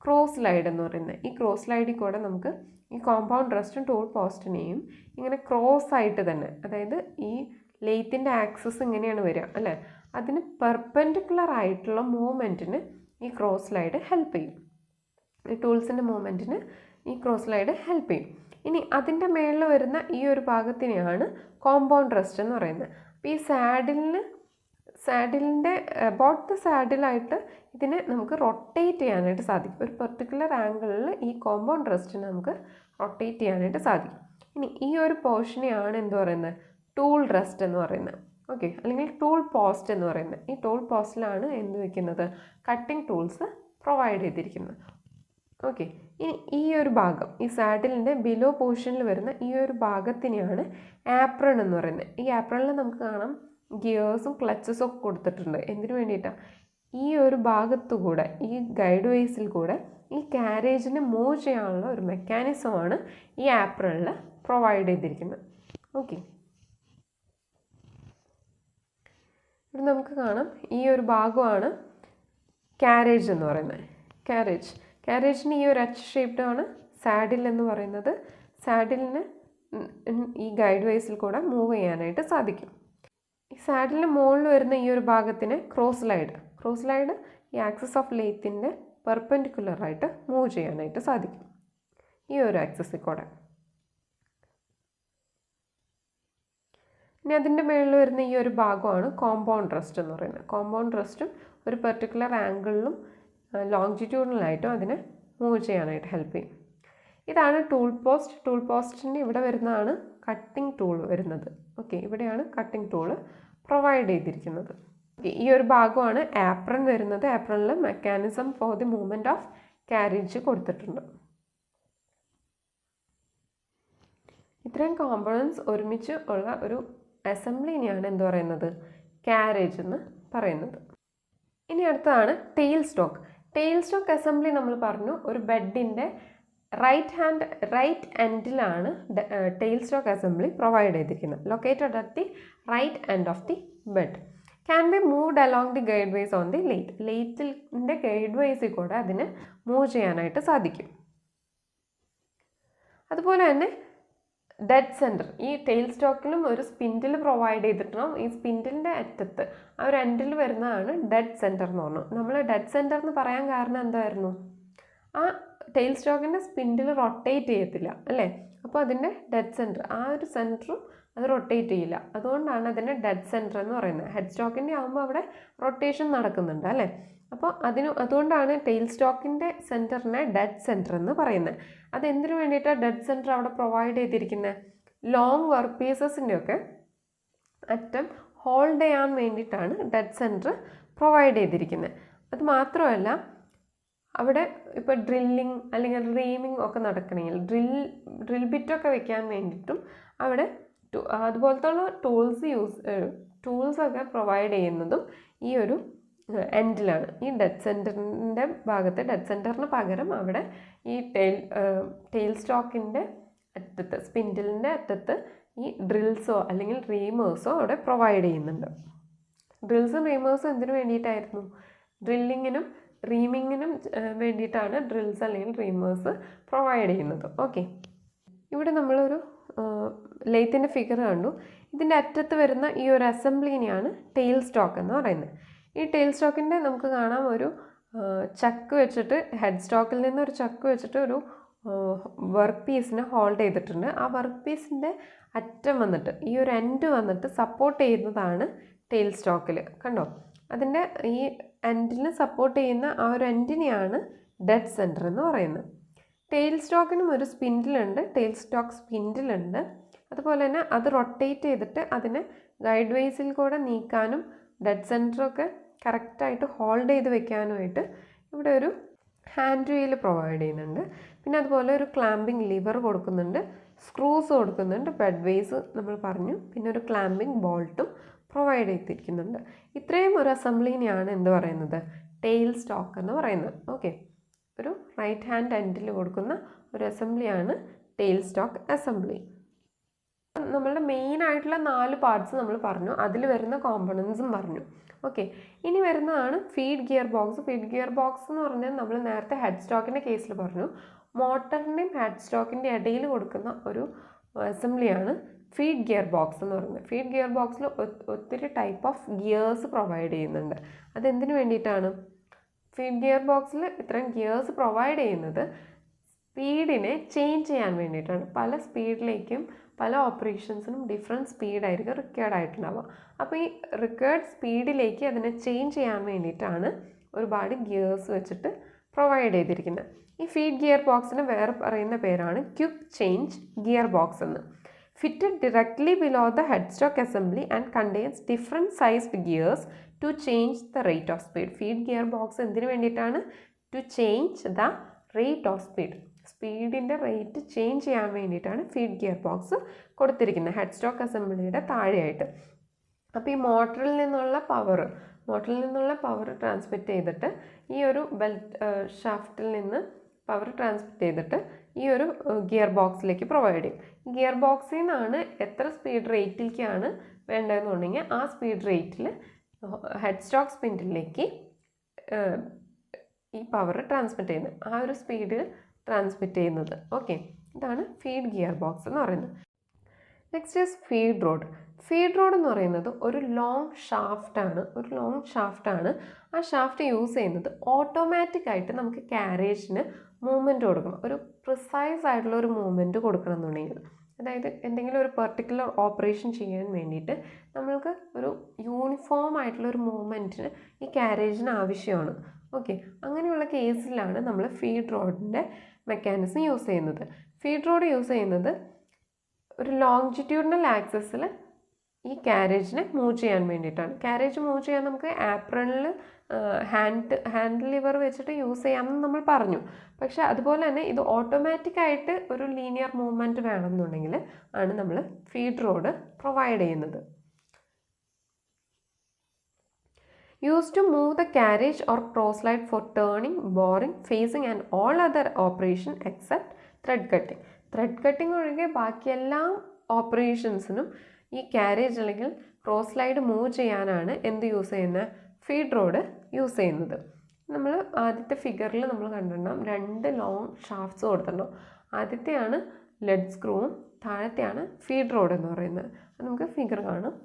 Speaker 1: ക്രോസ് സ്ലൈഡ് എന്ന് പറയുന്നത്. ഈ ക്രോസ് സ്ലൈഡിൽ കൂടെ നമുക്ക് ഈ കോമ്പൗണ്ട് റെസ്റ്റും ടൂൾ പോസ്റ്റിനെയും ഇങ്ങനെ ക്രോസ് ആയിട്ട് തന്നെ, അതായത് ഈ ലെയ്ത്തിൻ്റെ ആക്സസ് ഇങ്ങനെയാണ് വരിക അല്ലേ, അതിന് പെർപെൻഡിക്കുലർ ആയിട്ടുള്ള മൂവ്മെൻറ്റിന് ഈ ക്രോസ് സ്ലൈഡ് ഹെൽപ്പ് ചെയ്യും. ഈ ടൂൾസിൻ്റെ മൂവ്മെൻറ്റിന് ഈ ക്രോസ് സ്ലൈഡ് ഹെൽപ്പ് ചെയ്യും. ഇനി അതിൻ്റെ മേളിൽ വരുന്ന ഈ ഒരു ഭാഗത്തിനെയാണ് കോമ്പൗണ്ട് റെസ്റ്റ് എന്ന് പറയുന്നത്. അപ്പോൾ ഈ സാഡിലിൻ്റെ അബൌട്ട് ദ സാഡിലായിട്ട് ഇതിനെ നമുക്ക് റൊട്ടേറ്റ് ചെയ്യാനായിട്ട് സാധിക്കും. ഒരു പെർട്ടിക്കുലർ ആംഗിളിൽ ഈ കോമ്പൗണ്ട് റെസ്റ്റിനെ നമുക്ക് റൊട്ടേറ്റ് ചെയ്യാനായിട്ട് സാധിക്കും. ഇനി ഈ ഒരു പോർഷനെയാണ് എന്ത് പറയുന്നത്? ടൂൾ റെസ്റ്റ് എന്ന് പറയുന്നത്. ഓക്കെ, അല്ലെങ്കിൽ ടൂൾ പോസ്റ്റ് എന്ന് പറയുന്നത്. ഈ ടൂൾ പോസ്റ്റിലാണ് എന്ത് വയ്ക്കുന്നത്? കട്ടിംഗ് ടൂൾസ് പ്രൊവൈഡ് ചെയ്തിരിക്കുന്നത്. ഓക്കെ, ഇനി ഈ ഒരു ഭാഗം, ഈ സാഡിലിൻ്റെ ബിലോ പോർഷനിൽ വരുന്ന ഈ ഒരു ഭാഗത്തിനെയാണ് ആപ്രൺ എന്ന് പറയുന്നത്. ഈ ആപ്രണിൽ നമുക്ക് കാണാം ഗിയേഴ്സും ക്ലച്ചസും ഒക്കെ കൊടുത്തിട്ടുണ്ട്. എന്തിനു വേണ്ടിയിട്ടാണ്? ഈ ഒരു ഭാഗത്തുകൂടെ, ഈ ഗൈഡ് വേസിൽ കൂടെ ഈ കാരേജിനെ മൂവ് ചെയ്യാനുള്ള ഒരു മെക്കാനിസമാണ് ഈ ആപ്രണിൽ പ്രൊവൈഡ് ചെയ്തിരിക്കുന്നത്. ഓക്കെ, ഇവിടെ നമുക്ക് കാണാം ഈ ഒരു ഭാഗമാണ് കാരേജ് എന്ന് പറയുന്നത്. കാരേജിന് ഈ ഒരു എച്ച് ഷേപ്ഡ് ആണ് സാഡിൽ എന്ന് പറയുന്നത്. സാഡിലിന് ഈ ഗൈഡ് വേസിൽ കൂടെ മൂവ് ചെയ്യാനായിട്ട് സാധിക്കും. ഈ സാഡിലിന് മുകളിൽ വരുന്ന ഈ ഒരു ഭാഗത്തിന് ക്രോസ് സ്ലൈഡ് ഈ ആക്സിസ് ഓഫ് ലെയ്ത്തിൻ്റെ പെർപെൻഡിക്കുലറായിട്ട് മൂവ് ചെയ്യാനായിട്ട് സാധിക്കും, ഈ ഒരു ആക്സിസിൽ കൂടെ. ഇനി അതിൻ്റെ മുകളിൽ വരുന്ന ഈ ഒരു ഭാഗമാണ് കോമ്പൗണ്ട് റെസ്റ്റ് എന്ന് പറയുന്നത്. കോമ്പൗണ്ട് റെസ്റ്റും ഒരു പെർട്ടിക്കുലർ ആംഗിളിലും ലോങ്ജിറ്റ്യൂഡിനലായിട്ടും അതിനെ മൂവ് ചെയ്യാനായിട്ട് ഹെൽപ്പ് ചെയ്യും. ഇതാണ് ടൂൾ പോസ്റ്റിൻ്റെ ഇവിടെ വരുന്നതാണ് കട്ടിംഗ് ടൂൾ വരുന്നത്. ഓക്കെ, ഇവിടെയാണ് കട്ടിംഗ് ടൂള് പ്രൊവൈഡ് ചെയ്തിരിക്കുന്നത്. ഈ ഒരു ഭാഗമാണ് ആപ്രൺ വരുന്നത്. ആപ്രണിൽ mechanism for the movement of carriage കൊടുത്തിട്ടുണ്ട്. ഇത്രയും കോമ്പണൻസ് ഒരുമിച്ച് ഉള്ള ഒരു അസംബ്ലിനെയാണ് എന്ത് പറയുന്നത്, കാരേജ് എന്ന് പറയുന്നത്. ഇനി അടുത്തതാണ് tail stock. Tail stock assembly നമ്മൾ പറഞ്ഞു ഒരു ബെഡിൻ്റെ റൈറ്റ് എൻഡിലാണ് ടെയിൽ സ്റ്റോക്ക് അസംബ്ലി പ്രൊവൈഡ് ചെയ്തിരിക്കുന്നത്. Located at the right end of the bed. Can be moved along the guide ways on the lathe. ലേറ്റിൻ്റെ ഗൈഡ് വേസിൽ കൂടെ അതിന് മൂവ് ചെയ്യാനായിട്ട് സാധിക്കും. അതുപോലെ തന്നെ ഡെഡ് സെൻറ്റർ, ഈ ടെയിൽ സ്റ്റോക്കിലും ഒരു സ്പിൻഡിൽ പ്രൊവൈഡ് ചെയ്തിട്ടുണ്ടാവും. ഈ സ്പിൻഡിലിൻ്റെ അറ്റത്ത് ആ ഒരു എൻഡിൽ വരുന്നതാണ് ഡെഡ് സെൻറ്റർ എന്ന് പറഞ്ഞു. നമ്മൾ ഡെഡ് സെൻറ്റർ എന്ന് പറയാൻ കാരണം എന്തായിരുന്നു, ആ ടെയിൽ സ്റ്റോക്കിൻ്റെ സ്പിൻഡിൽ റൊട്ടേറ്റ് ചെയ്യത്തില്ല അല്ലേ. അപ്പോൾ അതിൻ്റെ ഡെഡ് സെൻറ്റർ, ആ ഒരു സെൻറ്ററും അത് റൊട്ടേറ്റ് ചെയ്യില്ല. അതുകൊണ്ടാണ് അതിൻ്റെ ഡെഡ് സെൻറ്റർ എന്ന് പറയുന്നത്. ഹെഡ് സ്റ്റോക്കിൻ്റെ ആകുമ്പോൾ അവിടെ റൊട്ടേഷൻ നടക്കുന്നുണ്ട് അല്ലേ. അപ്പോൾ അതുകൊണ്ടാണ് ടെയിൽ സ്റ്റോക്കിൻ്റെ സെൻറ്ററിനെ ഡെഡ് സെൻറ്റർ എന്ന് പറയുന്നത്. അതെന്തിനു വേണ്ടിയിട്ടാണ് ഡെഡ് സെൻറ്റർ അവിടെ പ്രൊവൈഡ് ചെയ്തിരിക്കുന്നത്, ലോങ് വർക്ക് പീസസിൻ്റെയൊക്കെ അറ്റം ഹോൾഡ് ചെയ്യാൻ വേണ്ടിയിട്ടാണ് ഡെഡ് സെൻറ്റർ പ്രൊവൈഡ് ചെയ്തിരിക്കുന്നത്. അത് മാത്രമല്ല അവിടെ ഇപ്പോൾ ഡ്രില്ലിങ് അല്ലെങ്കിൽ റീമിങ് ഒക്കെ നടക്കണമെങ്കിൽ ഡ്രിൽ ബിറ്റൊക്കെ വെക്കാൻ വേണ്ടിയിട്ടും അവിടെ അതുപോലത്തെ ഉള്ള ടൂൾസൊക്കെ പ്രൊവൈഡ് ചെയ്യുന്നതും ഈ ഒരു എൻഡിലാണ്. ഈ ഡെഡ് സെൻറ്ററിൻ്റെ ഭാഗത്ത്, ഡെഡ് സെൻറ്ററിന് പകരം അവിടെ ഈ ടെയിൽ സ്റ്റോക്കിൻ്റെ അറ്റത്ത്, സ്പിൻഡിലിൻ്റെ അറ്റത്ത് ഈ ഡ്രിൽസോ അല്ലെങ്കിൽ റീമേഴ്സോ അവിടെ പ്രൊവൈഡ് ചെയ്യുന്നുണ്ട്. ഡ്രിൽസും റീമേഴ്സും എന്തിനു വേണ്ടിയിട്ടായിരുന്നു, ഡ്രില്ലിങ്ങിനും റീമിങ്ങിനും വേണ്ടിയിട്ടാണ് ഡ്രിൽസ് അല്ലെങ്കിൽ റീമേഴ്സ് പ്രൊവൈഡ് ചെയ്യുന്നത്. ഓക്കെ, ഇവിടെ നമ്മളൊരു ലെയ്ത്തിൻ്റെ ഫിഗർ കണ്ടു. ഇതിൻ്റെ അറ്റത്ത് വരുന്ന ഈ ഒരു അസംബ്ലിനെയാണ് ടെയിൽ സ്റ്റോക്ക് എന്ന് പറയുന്നത്. ഈ ടെയിൽ സ്റ്റോക്കിൻ്റെ നമുക്ക് കാണാം ഒരു ചക്ക് വെച്ചിട്ട്, ഹെഡ് സ്റ്റോക്കിൽ നിന്ന് ഒരു ചക്ക് വെച്ചിട്ട് ഒരു വർക്ക് പീസിനെ ഹോൾഡ് ചെയ്തിട്ടുണ്ട്. ആ വർക്ക് പീസിൻ്റെ അറ്റം വന്നിട്ട്, ഈ ഒരു എൻഡ് വന്നിട്ട് സപ്പോർട്ട് ചെയ്യുന്നതാണ് ടെയിൽ സ്റ്റോക്കിൽ. കണ്ടോ, അതിൻ്റെ ഈ എൻഡിന് സപ്പോർട്ട് ചെയ്യുന്ന ആ ഒരു എൻഡിനെയാണ് ഡെഡ് സെൻറ്റർ എന്ന് പറയുന്നത്. ടെയിൽ സ്റ്റോക്കിനും ഒരു സ്പിൻഡിലുണ്ട്, ടെയിൽ സ്റ്റോക്ക് സ്പിൻഡിലുണ്ട്. അതുപോലെ തന്നെ അത് റൊട്ടേറ്റ് ചെയ്തിട്ട് അതിനെ ഗൈഡ് വേസിൽ കൂടെ നീക്കാനും ഡെഡ് സെൻറ്ററൊക്കെ കറക്റ്റായിട്ട് ഹോൾഡ് ചെയ്ത് വെക്കാനുമായിട്ട് ഇവിടെ ഒരു ഹാൻഡ് വീൽ പ്രൊവൈഡ് ചെയ്യുന്നുണ്ട്. പിന്നെ അതുപോലെ ഒരു ക്ലാമ്പിംഗ് ലിവർ കൊടുക്കുന്നുണ്ട്, സ്ക്രൂസ് കൊടുക്കുന്നുണ്ട്, ബെഡ് വേസ് നമ്മൾ പറഞ്ഞു, പിന്നെ ഒരു ക്ലാമ്പിംഗ് ബോൾട്ടും പ്രൊവൈഡ് ചെയ്തിരിക്കുന്നുണ്ട്. ഇത്രയും ഒരു അസംബ്ലിനെയാണ് എന്ത് പറയുന്നത്, ടെയിൽ സ്റ്റോക്ക് എന്ന് പറയുന്നത്. ഓക്കെ, ഒരു റൈറ്റ് ഹാൻഡ് എൻഡിൽ കൊടുക്കുന്ന ഒരു അസംബ്ലിയാണ് ടെയിൽ സ്റ്റോക്ക് അസംബ്ലി. നമ്മളുടെ മെയിൻ ആയിട്ടുള്ള 4 പാർട്സ് നമ്മൾ പറഞ്ഞു, അതിൽ വരുന്ന കോമ്പണൻസും പറഞ്ഞു. ഓക്കെ, ഇനി വരുന്നതാണ് feed gear box. Feed gear box എന്ന് പറഞ്ഞാൽ നമ്മൾ നേരത്തെ ഹെഡ് സ്റ്റോക്കിൻ്റെ കേസിൽ പറഞ്ഞു, മോട്ടറിൻ്റെയും ഹെഡ് സ്റ്റോക്കിൻ്റെ ഇടയിൽ കൊടുക്കുന്ന ഒരു അസംബ്ലിയാണ് ഫീഡ് ഗിയർ ബോക്സ് എന്ന് പറയുന്നത്. ഫീഡ് ഗിയർ ബോക്സിൽ ഒത്തിരി ടൈപ്പ് ഓഫ് ഗിയേഴ്സ് പ്രൊവൈഡ് ചെയ്യുന്നുണ്ട്. അതെന്തിനു വേണ്ടിയിട്ടാണ്, ഫീഡ് ഗിയർ ബോക്സിൽ ഇത്രയും ഗിയേഴ്സ് പ്രൊവൈഡ് ചെയ്യുന്നത് സ്പീഡിനെ ചേഞ്ച് ചെയ്യാൻ വേണ്ടിയിട്ടാണ്. പല സ്പീഡിലേക്കും പല ഓപ്പറേഷൻസിനും ഡിഫറെൻറ്റ് സ്പീഡായിരിക്കും റിക്വയർഡ് ആയിട്ടുണ്ടാവുക. അപ്പോൾ ഈ റിക്വയർഡ് സ്പീഡിലേക്ക് അതിനെ ചേഞ്ച് ചെയ്യാൻ വേണ്ടിയിട്ടാണ് ഒരുപാട് ഗിയേഴ്സ് വെച്ചിട്ട് പ്രൊവൈഡ് ചെയ്തിരിക്കുന്നത്. ഈ ഫീഡ് ഗിയർ ബോക്സിന് വേറെ പറയുന്ന പേരാണ് ക്വിക്ക് ചേഞ്ച് ഗിയർ ബോക്സ് എന്ന്. Fitted directly below the head stock assembly and contains different sized gears to change the rate of speed. Feed gear box എന്തിനു വേണ്ടിയിട്ടാണ്, to change the rate of speed, സ്പീഡിൻ്റെ റേറ്റ് ചേഞ്ച് ചെയ്യാൻ വേണ്ടിയിട്ടാണ് ഫീഡ് ഗിയർ ബോക്സ് കൊടുത്തിരിക്കുന്നത് ഹെഡ് സ്റ്റോക്ക് അസംബ്ലിയുടെ താഴെയായിട്ട്. അപ്പോൾ ഈ മോട്ടറിൽ നിന്നുള്ള പവർ ട്രാൻസ്മിറ്റ് ചെയ്തിട്ട് ഈ ഒരു ബെൽറ്റ് ഷാഫ്റ്റിൽ നിന്ന് പവർ ട്രാൻസ്മിറ്റ് ചെയ്തിട്ട് ഈ ഒരു ഗിയർ ബോക്സിലേക്ക് പ്രൊവൈഡ് ചെയ്യും. ഗിയർ ബോക്സിൽ നിന്നാണ് എത്ര സ്പീഡ് റേറ്റിലേക്കാണ് വേണ്ടതെന്നുണ്ടെങ്കിൽ ആ സ്പീഡ് റേറ്റിൽ ഹെഡ് സ്റ്റോക്ക് സ്പിൻഡിലേക്ക് ഈ പവർ ട്രാൻസ്മിറ്റ് ചെയ്യുന്നത്, ആ ഒരു സ്പീഡിൽ ട്രാൻസ്മിറ്റ് ചെയ്യുന്നത്. ഓക്കെ, ഇതാണ് ഫീഡ് ഗിയർ ബോക്സ് എന്ന് പറയുന്നത്. Next is feed rod. Feed rod എന്ന് പറയുന്നത് ഒരു ലോങ് ഷാഫ്റ്റാണ്. ആ ഷാഫ്റ്റ് യൂസ് ചെയ്യുന്നത് ഓട്ടോമാറ്റിക് ആയിട്ട് നമുക്ക് കാരേജിന് മൂവ്മെൻറ്റ് കൊടുക്കണം, ഒരു പ്രിസൈസ് ആയിട്ടുള്ള ഒരു മൂവ്മെൻറ്റ് കൊടുക്കണം എന്നുണ്ടെങ്കിൽ, അതായത് എന്തെങ്കിലും ഒരു പെർട്ടിക്കുലർ ഓപ്പറേഷൻ ചെയ്യാൻ വേണ്ടിയിട്ട് നമ്മൾക്ക് ഒരു യൂണിഫോം ആയിട്ടുള്ള ഒരു മൂവ്മെൻറ്റിന് ഈ കാരേജിന് ആവശ്യമാണ്. ഓക്കെ, അങ്ങനെയുള്ള കേസിലാണ് നമ്മൾ ഫീഡ് റോഡിൻ്റെ മെക്കാനിസം യൂസ് ചെയ്യുന്നത്. ഫീഡ് റോഡ് യൂസ് ചെയ്യുന്നത് ഒരു ലോങ്ജിറ്റ്യൂഡിനൽ ആക്സിസിൽ ഈ കാരേജിനെ മൂവ് ചെയ്യാൻ വേണ്ടിയിട്ടാണ്. കാരേജ് മൂവ് ചെയ്യാൻ നമുക്ക് ആപ്രണിൽ ഹാൻഡ് ലിവർ വെച്ചിട്ട് യൂസ് ചെയ്യാമെന്ന് നമ്മൾ പറഞ്ഞു. പക്ഷേ അതുപോലെ തന്നെ ഇത് ഓട്ടോമാറ്റിക്കായിട്ട് ഒരു ലീനിയർ മൂവ്മെൻറ്റ് വേണമെന്നുണ്ടെങ്കിൽ ആണ് നമ്മൾ ഫീഡ് റോഡ് പ്രൊവൈഡ് ചെയ്യുന്നത്. Used to move the carriage or cross slide for turning, boring, facing and all other operation except thread cutting. Thread cutting ഒഴികെ ബാക്കി എല്ലാ ഓപ്പറേഷൻസിനും ഈ ക്യാരേജ് അല്ലെങ്കിൽ ക്രോസ് സ്ലൈഡ് മൂവ് ചെയ്യാനാണ് എന്ത് യൂസ് ചെയ്യുന്നത്? ഫീഡ് റോഡ് യൂസ് ചെയ്യുന്നത്. നമ്മൾ ആദ്യത്തെ ഫിഗറിൽ നമ്മൾ കണ്ടിട്ടുണ്ടാകും 2 ലോങ് ഷാഫ്റ്റ്സ് കൊടുത്തിട്ടുണ്ടാവും. ആദ്യത്തെയാണ് ലെഡ് സ്ക്രൂവും താഴത്തെയാണ് ഫീഡ് റോഡ് എന്ന് പറയുന്നത്. അത് നമുക്ക് ഫിഗർ കാണാം.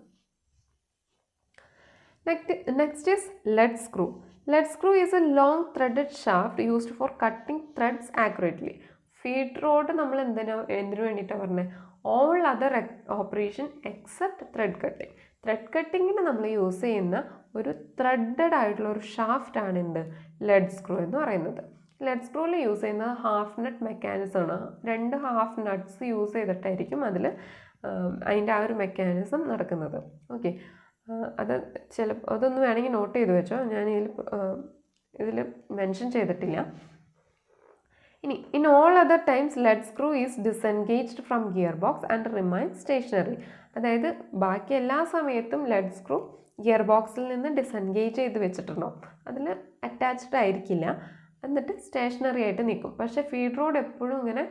Speaker 1: Next is lead screw. Lead screw is a long threaded shaft used for cutting threads accurately. Feed rod നമ്മൾ എന്തിനു വേണ്ടിയിട്ടാണ് പറഞ്ഞത്? All other operation except thread cutting. Thread കട്ടിങ്ങിന് നമ്മൾ യൂസ് ചെയ്യുന്ന ഒരു ത്രെഡഡ് ആയിട്ടുള്ള ഒരു ഷാഫ്റ്റ് ആണ് എന്ത്? ലെഡ് സ്ക്രൂ എന്ന് പറയുന്നത്. ലെഡ് സ്ക്രൂവിൽ യൂസ് ചെയ്യുന്നത് ഹാഫ് നട്ട് മെക്കാനിസം ആണ്. 2 ഹാഫ് നട്ട്സ് യൂസ് ചെയ്തിട്ടായിരിക്കും അതിൻ്റെ ആ ഒരു മെക്കാനിസം നടക്കുന്നത്. ഓക്കെ, അതൊന്ന് വേണമെങ്കിൽ നോട്ട് ചെയ്ത് വെച്ചോ, ഞാൻ ഇതിൽ മെൻഷൻ ചെയ്തിട്ടില്ല. ഇനി in all other times lead screw is disengaged from gear box and remain stationary. അതായത് ബാക്കി എല്ലാ സമയത്തും ലെഡ് സ്ക്രൂ ഗിയർ ബോക്സിൽ നിന്ന് ഡിസെൻഗേജ് ചെയ്ത് വെച്ചിട്ടുണ്ടാവും. അതിൽ അറ്റാച്ച്ഡ് ആയിരിക്കില്ല, എന്നിട്ട് സ്റ്റേഷനറി ആയിട്ട് നിൽക്കും. പക്ഷേ ഫീഡ് റോഡ് എപ്പോഴും ഇങ്ങനെ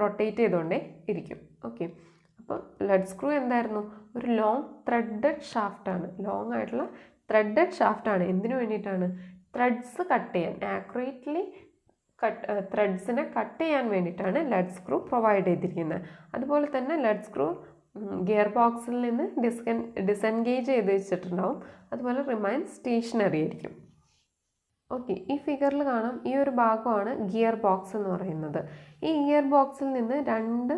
Speaker 1: റൊട്ടേറ്റ് ചെയ്തുകൊണ്ടേ ഇരിക്കും. ഓക്കെ, അപ്പം ലെഡ് സ്ക്രൂ എന്തായിരുന്നു? ഒരു ലോങ് ത്രെഡഡ് ഷാഫ്റ്റാണ്. ലോങ് ആയിട്ടുള്ള ത്രെഡഡ് ഷാഫ്റ്റാണ്. എന്തിനു വേണ്ടിയിട്ടാണ്? ത്രെഡ്സ് കട്ട് ചെയ്യാൻ, ആക്യുറേറ്റ്ലി ത്രെഡ്സിനെ കട്ട് ചെയ്യാൻ വേണ്ടിയിട്ടാണ് ലെഡ് സ്ക്രൂ പ്രൊവൈഡ് ചെയ്തിരിക്കുന്നത്. അതുപോലെ തന്നെ ലെഡ് സ്ക്രൂ ഗിയർ ബോക്സിൽ നിന്ന് ഡിസെൻഗേജ് ചെയ്ത് വെച്ചിട്ടുണ്ടാവും. അതുപോലെ റിമൈൻ സ്റ്റേഷനറി ആയിരിക്കും. ഓക്കെ, ഈ ഫിഗറിൽ കാണാം, ഈ ഒരു ഭാഗമാണ് ഗിയർ ബോക്സ് എന്ന് പറയുന്നത്. ഈ ഗിയർ ബോക്സിൽ നിന്ന് 2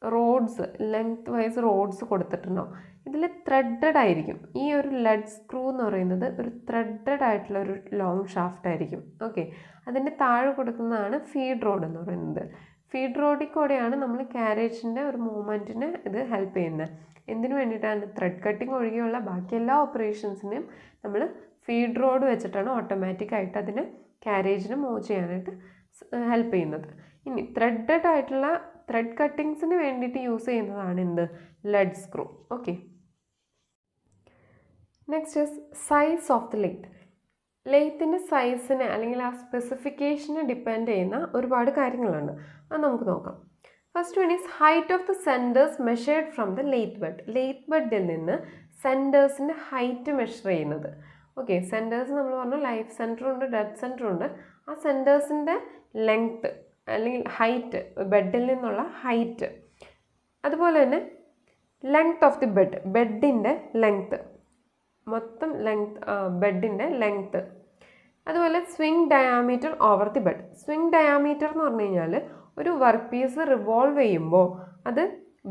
Speaker 1: റോഡ്സ്, ലെങ്ത് വൈസ് റോഡ്സ് കൊടുത്തിട്ടുണ്ടാവും. ഇതിൽ ത്രെഡഡ് ആയിരിക്കും. ഈ ഒരു ലെഡ് സ്ക്രൂ എന്ന് പറയുന്നത് ഒരു ത്രെഡഡ് ആയിട്ടുള്ള ഒരു ലോങ് ഷാഫ്റ്റ് ആയിരിക്കും. ഓക്കെ, അതിൻ്റെ താഴെ കൊടുക്കുന്നതാണ് ഫീഡ് റോഡ് എന്ന് പറയുന്നത്. ഫീഡ് റോഡിൽ കൂടെയാണ് നമ്മൾ ക്യാരേജിൻ്റെ ഒരു മൂവ്മെൻറ്റിന് ഇത് ഹെൽപ്പ് ചെയ്യുന്നത്. എന്തിനു വേണ്ടിയിട്ടാണ്? ത്രെഡ് കട്ടിങ് ഒഴികെയുള്ള ബാക്കി എല്ലാ ഓപ്പറേഷൻസിനെയും നമ്മൾ ഫീഡ് റോഡ് വെച്ചിട്ടാണ് ഓട്ടോമാറ്റിക്കായിട്ട് അതിന് ക്യാരേജിന് മൂവ് ചെയ്യാനായിട്ട് ഹെൽപ്പ് ചെയ്യുന്നത്. ഇനി ത്രെഡഡ് ആയിട്ടുള്ള ത്രെഡ് കട്ടിങ്സിന് വേണ്ടിയിട്ട് യൂസ് ചെയ്യുന്നതാണ് എന്ത്? Lead screw. Okay, next is size of the lathe. ലെയ്ത്തിൻ്റെ സൈസിനെ അല്ലെങ്കിൽ ആ സ്പെസിഫിക്കേഷനെ ഡിപ്പെൻഡ് ചെയ്യുന്ന ഒരുപാട് കാര്യങ്ങളുണ്ട്. അത് നമുക്ക് നോക്കാം. First one is height of the centres measured from the lathe bed. Lathe ബെഡിൽ നിന്ന് സെൻറ്റേഴ്സിൻ്റെ ഹൈറ്റ് മെഷർ ചെയ്യുന്നത്. ഓക്കെ, സെൻറ്റേഴ്സ് നമ്മൾ പറഞ്ഞു ലൈഫ് സെൻറ്ററും ഉണ്ട്, ഡെഡ് സെൻറ്ററും ഉണ്ട്. ആ സെൻറ്റേഴ്സിൻ്റെ ലെങ്ത്ത് അല്ലെങ്കിൽ ഹൈറ്റ്, ബെഡിൽ നിന്നുള്ള ഹൈറ്റ്. അതുപോലെ തന്നെ ലെങ്ത് ഓഫ് ദി ബെഡ്, ബെഡിൻ്റെ ലെങ്ത്ത്, മൊത്തം ലെങ്ത്, ബെഡിൻ്റെ ലെങ്ത്ത്. അതുപോലെ swing diameter over the bed. Swing diameter എന്ന് പറഞ്ഞു കഴിഞ്ഞാൽ ഒരു വർക്ക് പീസ് റിവോൾവ് ചെയ്യുമ്പോൾ അത്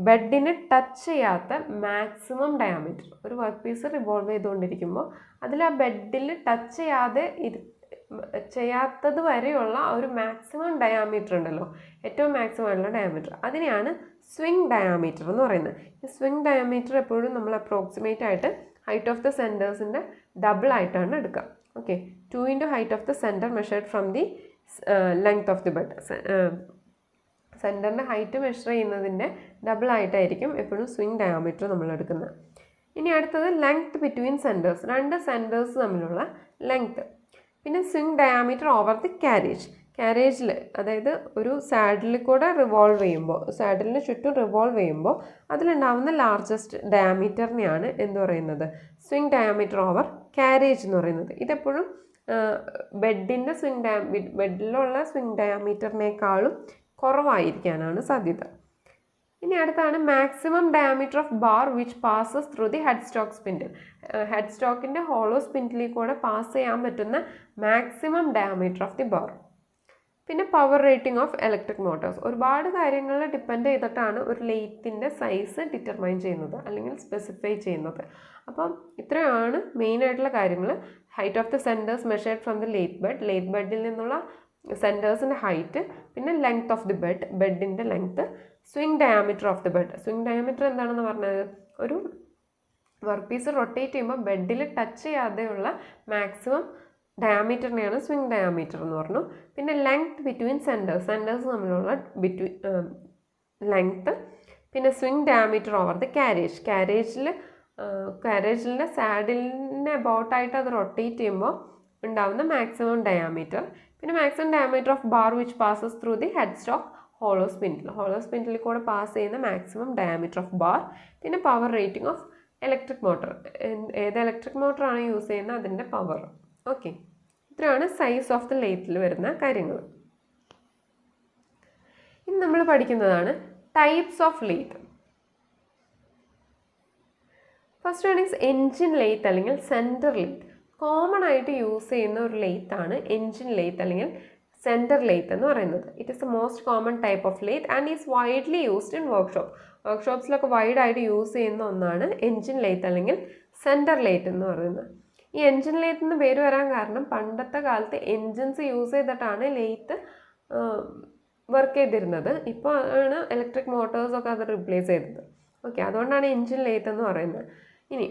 Speaker 1: ബെഡിന് ടച്ച് ചെയ്യാത്ത മാക്സിമം ഡയാമീറ്റർ. ഒരു വർക്ക് പീസ് റിവോൾവ് ചെയ്തുകൊണ്ടിരിക്കുമ്പോൾ അതിൽ ആ ബെഡിൽ ടച്ച് ചെയ്യാത്തത് വരെയുള്ള ഒരു മാക്സിമം ഡയാമീറ്റർ ഉണ്ടല്ലോ, ഏറ്റവും മാക്സിമം ആയിട്ടുള്ള ഡയാമീറ്റർ, അതിനെയാണ് സ്വിങ് ഡയാമീറ്റർ എന്ന് പറയുന്നത്. ഈ സ്വിങ് ഡയാമീറ്റർ എപ്പോഴും നമ്മൾ അപ്രോക്സിമേറ്റ് ആയിട്ട് ഹൈറ്റ് ഓഫ് ദ സെൻറ്റേഴ്സിൻ്റെ ഡബിൾ ആയിട്ടാണ് എടുക്കുക. ഓക്കെ, 2 into height of the centre measured from the length of the bed. സെൻറ്ററിൻ്റെ ഹൈറ്റ് മെഷർ ചെയ്യുന്നതിൻ്റെ ഡബിൾ ആയിട്ടായിരിക്കും എപ്പോഴും സ്വിങ് ഡയാമീറ്റർ നമ്മൾ എടുക്കുന്നത്. ഇനി അടുത്തത് ലെങ്ത് ബിറ്റ്വീൻ സെൻറ്റേഴ്സ്, 2 സെൻറ്റേഴ്സ് തമ്മിലുള്ള ലെങ്ത്ത്. പിന്നെ swing diameter over the carriage. ക്യാരേജിൽ, അതായത് ഒരു സാഡിൽ കൂടെ റിവോൾവ് ചെയ്യുമ്പോൾ, സാഡിലിന് ചുറ്റും റിവോൾവ് ചെയ്യുമ്പോൾ അതിലുണ്ടാകുന്ന ലാർജസ്റ്റ് ഡയാമീറ്ററിനെയാണ് എന്ത് പറയുന്നത്? സ്വിങ് ഡയാമീറ്റർ ഓവർ ക്യാരേജ് എന്ന് പറയുന്നത്. ഇതെപ്പോഴും ബെഡിൻ്റെ ബെഡിലുള്ള സ്വിങ് ഡയാമീറ്ററിനേക്കാളും കുറവായിരിക്കാനാണ് സാധ്യത. ഇനി അടുത്താണ് maximum diameter of bar which passes through the head stock spindle. Head സ്റ്റോക്കിൻ്റെ ഹോളോ സ്പിൻഡിലിൽ കൂടെ പാസ് ചെയ്യാൻ പറ്റുന്ന maximum diameter of the bar. പിന്നെ power rating of electric motors. ഒരുപാട് കാര്യങ്ങൾ ഡിപ്പെൻഡ് ചെയ്തിട്ടാണ് ഒരു ലെയ്ത്തിൻ്റെ സൈസ് ഡിറ്റർമൈൻ ചെയ്യുന്നത് അല്ലെങ്കിൽ സ്പെസിഫൈ ചെയ്യുന്നത്. അപ്പം ഇത്രയാണ് മെയിനായിട്ടുള്ള കാര്യങ്ങൾ. Height of the centres measured from the lathe bed, lathe ബെഡിൽ നിന്നുള്ള സെൻറ്റേഴ്സിൻ്റെ ഹൈറ്റ്, പിന്നെ ലെങ്ത് ഓഫ് ദി ബെഡ്, ബെഡിൻ്റെ length, swing diameter of the bed. Swing diameter എന്താണെന്ന് പറഞ്ഞത്? ഒരു വർക്ക് പീസ് റൊട്ടേറ്റ് ചെയ്യുമ്പോൾ ബെഡിൽ ടച്ച് ചെയ്യാതെയുള്ള മാക്സിമം ഡയാമീറ്ററിനെയാണ് സ്വിങ് ഡയാമീറ്റർ എന്ന് പറഞ്ഞു. പിന്നെ ലെങ്ത് ബിറ്റ്വീൻ സെൻറ്റേഴ്സ് തമ്മിലുള്ള ലെങ്ത്ത്. പിന്നെ സ്വിങ് ഡയാമീറ്റർ ഓവർ ദ കാരേജിൻ്റെ സാഡിലിനെ അബൌട്ടായിട്ട് അത് റൊട്ടേറ്റ് ചെയ്യുമ്പോൾ ഉണ്ടാവുന്ന മാക്സിമം ഡയാമീറ്റർ. പിന്നെ maximum diameter of bar which passes through the head stock hollow spindle കൂടെ പാസ് ചെയ്യുന്ന മാക്സിമം ഡയാമീറ്റർ ഓഫ് ബാർ. പിന്നെ power rating of electric motor, ഏത് ഇലക്ട്രിക് മോട്ടറാണ് യൂസ് ചെയ്യുന്നത് അതിൻ്റെ പവർ. ഓക്കെ, ഇത്രയാണ് സൈസ് ഓഫ് ദ ലേത്തിൽ വരുന്ന കാര്യങ്ങൾ. ഇനി നമ്മൾ പഠിക്കുന്നതാണ് types of lathe. First one is engine lathe അല്ലെങ്കിൽ സെൻറ്റർ ലേത്ത്. കോമൺ ആയിട്ട് യൂസ് ചെയ്യുന്ന ഒരു ലേത്താണ് എൻജിൻ ലേത്ത് അല്ലെങ്കിൽ സെൻറ്റർ ലേത്ത് എന്ന് പറയുന്നത്. It is the most common type of lathe and is widely used in വർക്ക്ഷോപ്സിലൊക്കെ വൈഡായിട്ട് യൂസ് ചെയ്യുന്ന ഒന്നാണ് എൻജിൻ ലേത്ത് അല്ലെങ്കിൽ സെൻറ്റർ ലേത്ത് എന്ന് പറയുന്നത്. ഈ എൻജിൻ ലേത്ത് എന്ന് പേര് വരാൻ കാരണം പണ്ടത്തെ കാലത്ത് എൻജിൻസ് യൂസ് ചെയ്തിട്ടാണ് ലേത്ത് വർക്ക് ചെയ്തിരുന്നത്. ഇപ്പോൾ ആണ് ഇലക്ട്രിക് മോട്ടോഴ്സൊക്കെ അത് റീപ്ലേസ് ചെയ്തത്. ഓക്കെ, അതുകൊണ്ടാണ് എൻജിൻ ലേത്ത് എന്ന് പറയുന്നത്. ഇനി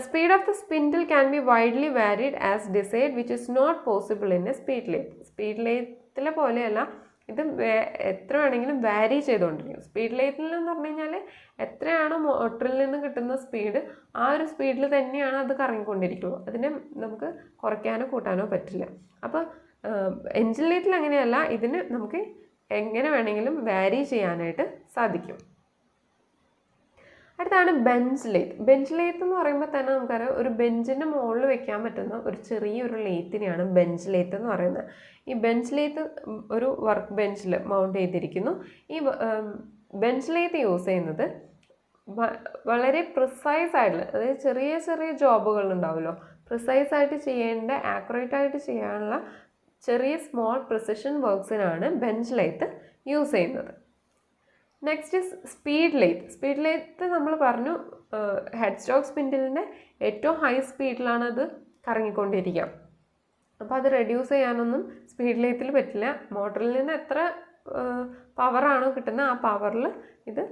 Speaker 1: speed of the spindle can be widely varied as desired which is not possible in a speed lathe. Speed ലേത്തിലെ പോലെയല്ല, ഇത് എത്ര വേണമെങ്കിലും വാരി ചെയ്തുകൊണ്ടിരിക്കും. സ്പീഡ് ലേത്തിൽ എന്ന് പറഞ്ഞു കഴിഞ്ഞാൽ എത്രയാണോ മോട്ടറിൽ നിന്ന് കിട്ടുന്ന സ്പീഡ് ആ ഒരു സ്പീഡിൽ തന്നെയാണ് അത് കറങ്ങിക്കൊണ്ടിരിക്കുള്ളൂ. അതിനെ നമുക്ക് കുറയ്ക്കാനോ കൂട്ടാനോ പറ്റില്ല. അപ്പോൾ എൻജിൻ ലേത്തിൽ അങ്ങനെയല്ല, ഇതിന് നമുക്ക് എങ്ങനെ വേണമെങ്കിലും വാരി ചെയ്യാനായിട്ട് സാധിക്കും. അടുത്താണ് ബെഞ്ച് ലേത്ത് എന്ന് പറയുമ്പോൾ തന്നെ നമുക്കറിയാം ഒരു ബെഞ്ചിൻ്റെ മുകളിൽ വെക്കാൻ പറ്റുന്ന ഒരു ചെറിയൊരു ലേത്തിനെയാണ് ബെഞ്ച് ലേത്ത് എന്ന് പറയുന്നത്. ഈ ബെഞ്ച് ലേത്ത് ഒരു വർക്ക് ബെഞ്ചിൽ മൗണ്ട് ചെയ്തിരിക്കുന്നു. ഈ ബെഞ്ച് ലേത്ത് യൂസ് ചെയ്യുന്നത് വളരെ പ്രിസൈസ് ആയിട്ടുള്ള, അതായത് ചെറിയ ചെറിയ ജോബുകൾ ഉണ്ടാവുമല്ലോ, പ്രിസൈസ് ആയിട്ട് ചെയ്യേണ്ട, ആക്യുറേറ്റ് ആയിട്ട് ചെയ്യാനുള്ള ചെറിയ സ്മോൾ പ്രിസിഷൻ വർക്ക്സിനാണ് ബെഞ്ച് ലേത്ത് യൂസ് ചെയ്യുന്നത്. നെക്സ്റ്റ് ഇസ് സ്പീഡ് ലേത്ത് നമ്മൾ പറഞ്ഞു ഹെഡ് സ്റ്റോക്ക് സ്പിൻഡിലിൻ്റെ ഏറ്റവും ഹൈ സ്പീഡിലാണ് അത് കറങ്ങിക്കൊണ്ടിരിക്കുക. അപ്പോൾ അത് റെഡ്യൂസ് ചെയ്യാനൊന്നും സ്പീഡ് ലേത്തിൽ പറ്റില്ല. മോട്ടറിൽ നിന്ന് എത്ര പവറാണോ കിട്ടുന്നത് ആ പവറിൽ ഇത്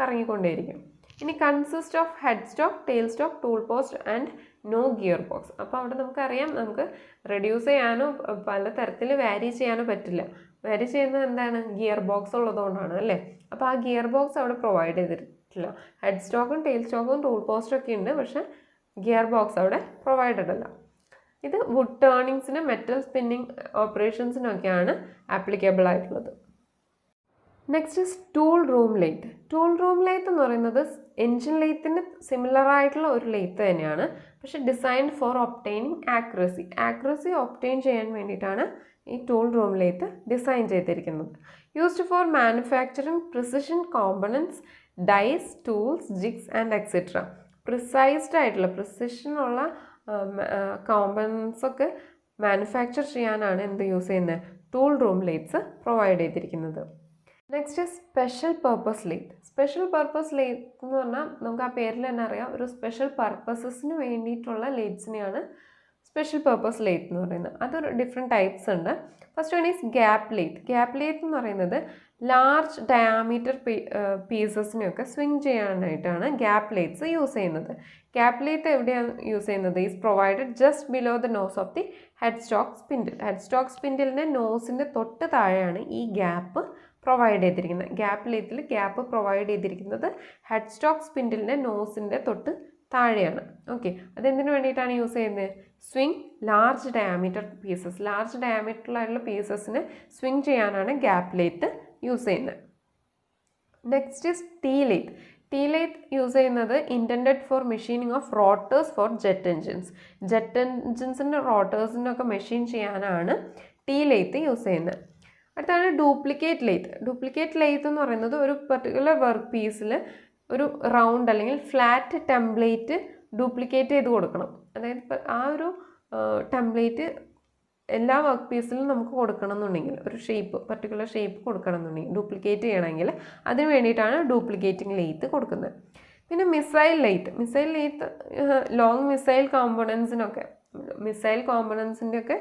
Speaker 1: കറങ്ങിക്കൊണ്ടേയിരിക്കും. ഇനി consist of headstock, tail stock, tool post and no gear box. അപ്പോൾ അവിടെ നമുക്കറിയാം നമുക്ക് റെഡ്യൂസ് ചെയ്യാനോ പല തരത്തിൽ വാരി ചെയ്യാനോ പറ്റില്ല. വാരി ചെയ്യുന്നത് എന്താണ്? ഗിയർ ബോക്സ് ഉള്ളതുകൊണ്ടാണ് അല്ലേ. അപ്പോൾ ആ ഗിയർ ബോക്സ് അവിടെ പ്രൊവൈഡ് ചെയ്തിട്ടില്ല. ഹെഡ് സ്റ്റോക്കും ടെയിൽ സ്റ്റോക്കും ടൂൾ പോസ്റ്റും ഒക്കെ ഉണ്ട്, പക്ഷേ ഗിയർ ബോക്സ് അവിടെ പ്രൊവൈഡഡ് അല്ല. ഇത് വുഡ് ടേണിങ്സിന്, മെറ്റൽ സ്പിന്നിങ് ഓപ്പറേഷൻസിനൊക്കെയാണ് ആപ്ലിക്കബിൾ ആയിട്ടുള്ളത്. Next is tool room lathe. Tool room lathe എന്ന് പറയുന്നത് എൻജിൻ ലേത്തിന് സിമിലർ ആയിട്ടുള്ള ഒരു ലേത്ത് തന്നെയാണ്, പക്ഷെ designed for obtaining accuracy obtain ചെയ്യാൻ വേണ്ടിയിട്ടാണ് ഈ ടൂൾ റൂം ലേത്ത് ഡിസൈൻ ചെയ്തിരിക്കുന്നത്. Used for manufacturing precision components, dies, tools, jigs and etcetera. Precised ആയിട്ടുള്ള, പ്രിസിഷനുള്ള കോമ്പണൻസ് ഒക്കെ മാനുഫാക്ചർ ചെയ്യാനാണ് എന്ത് യൂസ് ചെയ്യുന്നത്? ടൂൾ റൂം ലേറ്റ്സ് പ്രൊവൈഡ് ചെയ്തിരിക്കുന്നത്. Next special purpose lathe. Special purpose lathe എന്ന് പറഞ്ഞാൽ നമുക്ക് ആ പേരിൽ തന്നെ അറിയാം, ഒരു സ്പെഷ്യൽ പർപ്പസസിന് വേണ്ടിയിട്ടുള്ള ലേറ്റ്സിനെയാണ് സ്പെഷ്യൽ പർപ്പസ് ലേത്ത് എന്ന് പറയുന്നത്. അതൊരു ഡിഫറെൻറ്റ് ടൈപ്സ് ഉണ്ട്. First one is gap lathe എന്ന് പറയുന്നത് ലാർജ് ഡയാമീറ്റർ പീസസിനെയൊക്കെ സ്വിങ് ചെയ്യാനായിട്ടാണ് ഗ്യാപ്പ് ലേറ്റ്സ് യൂസ് ചെയ്യുന്നത്. ഗ്യാപ്പ് ലേത്ത് എവിടെയാണ് യൂസ് ചെയ്യുന്നത്? Is provided just below the nose of the head stock സ്പിൻഡിലിൻ്റെ നോസിൻ്റെ തൊട്ട് താഴെയാണ് ഈ ഗ്യാപ്പ് പ്രൊവൈഡ് ചെയ്തിരിക്കുന്നത്. ഗ്യാപ്പ് ലേത്തിൽ ഗ്യാപ്പ് പ്രൊവൈഡ് ചെയ്തിരിക്കുന്നത് ഹെഡ് സ്റ്റോക്ക് സ്പിൻഡിലിൻ്റെ നോസിൻ്റെ തൊട്ട് താഴെയാണ്. ഓക്കെ, അതെന്തിനു വേണ്ടിയിട്ടാണ് യൂസ് ചെയ്യുന്നത്? സ്വിങ് ലാർജ് ഡയാമീറ്ററിലായിട്ടുള്ള പീസസിനെ സ്വിങ് ചെയ്യാനാണ് ഗ്യാപ്പ് ലേത്ത് യൂസ് ചെയ്യുന്നത്. Next is T lathe use ചെയ്യുന്നത് intended for machining of rotors for jet എൻജിൻസിൻ്റെ റോട്ടേഴ്സിനൊക്കെ മെഷീൻ ചെയ്യാനാണ് ടീ ലേത്ത് യൂസ് ചെയ്യുന്നത്. അടുത്താണ് ഡ്യൂപ്ലിക്കേറ്റ് ലേത്ത് എന്ന് പറയുന്നത് ഒരു പെർട്ടിക്കുലർ വർക്ക് പീസിൽ ഒരു റൗണ്ട് അല്ലെങ്കിൽ ഫ്ലാറ്റ് ടെംപ്ലേറ്റ് ഡ്യൂപ്ലിക്കേറ്റ് ചെയ്ത് കൊടുക്കണം. അതായത് ആ ഒരു ടെംപ്ലേറ്റ് എല്ലാ വർക്ക് പീസിലും നമുക്ക് കൊടുക്കണം എന്നുണ്ടെങ്കിൽ, ഒരു പർട്ടിക്കുലർ ഷേപ്പ് കൊടുക്കണം എന്നുണ്ടെങ്കിൽ, ഡ്യൂപ്ലിക്കേറ്റ് ചെയ്യണമെങ്കിൽ അതിന് വേണ്ടിയിട്ടാണ് ഡ്യൂപ്ലിക്കേറ്റിംഗ് ലേത്ത് കൊടുക്കുന്നത്. പിന്നെ മിസൈൽ ലേത്ത് ലോങ് മിസൈൽ കോമ്പണൻസിൻ്റെ ഒക്കെ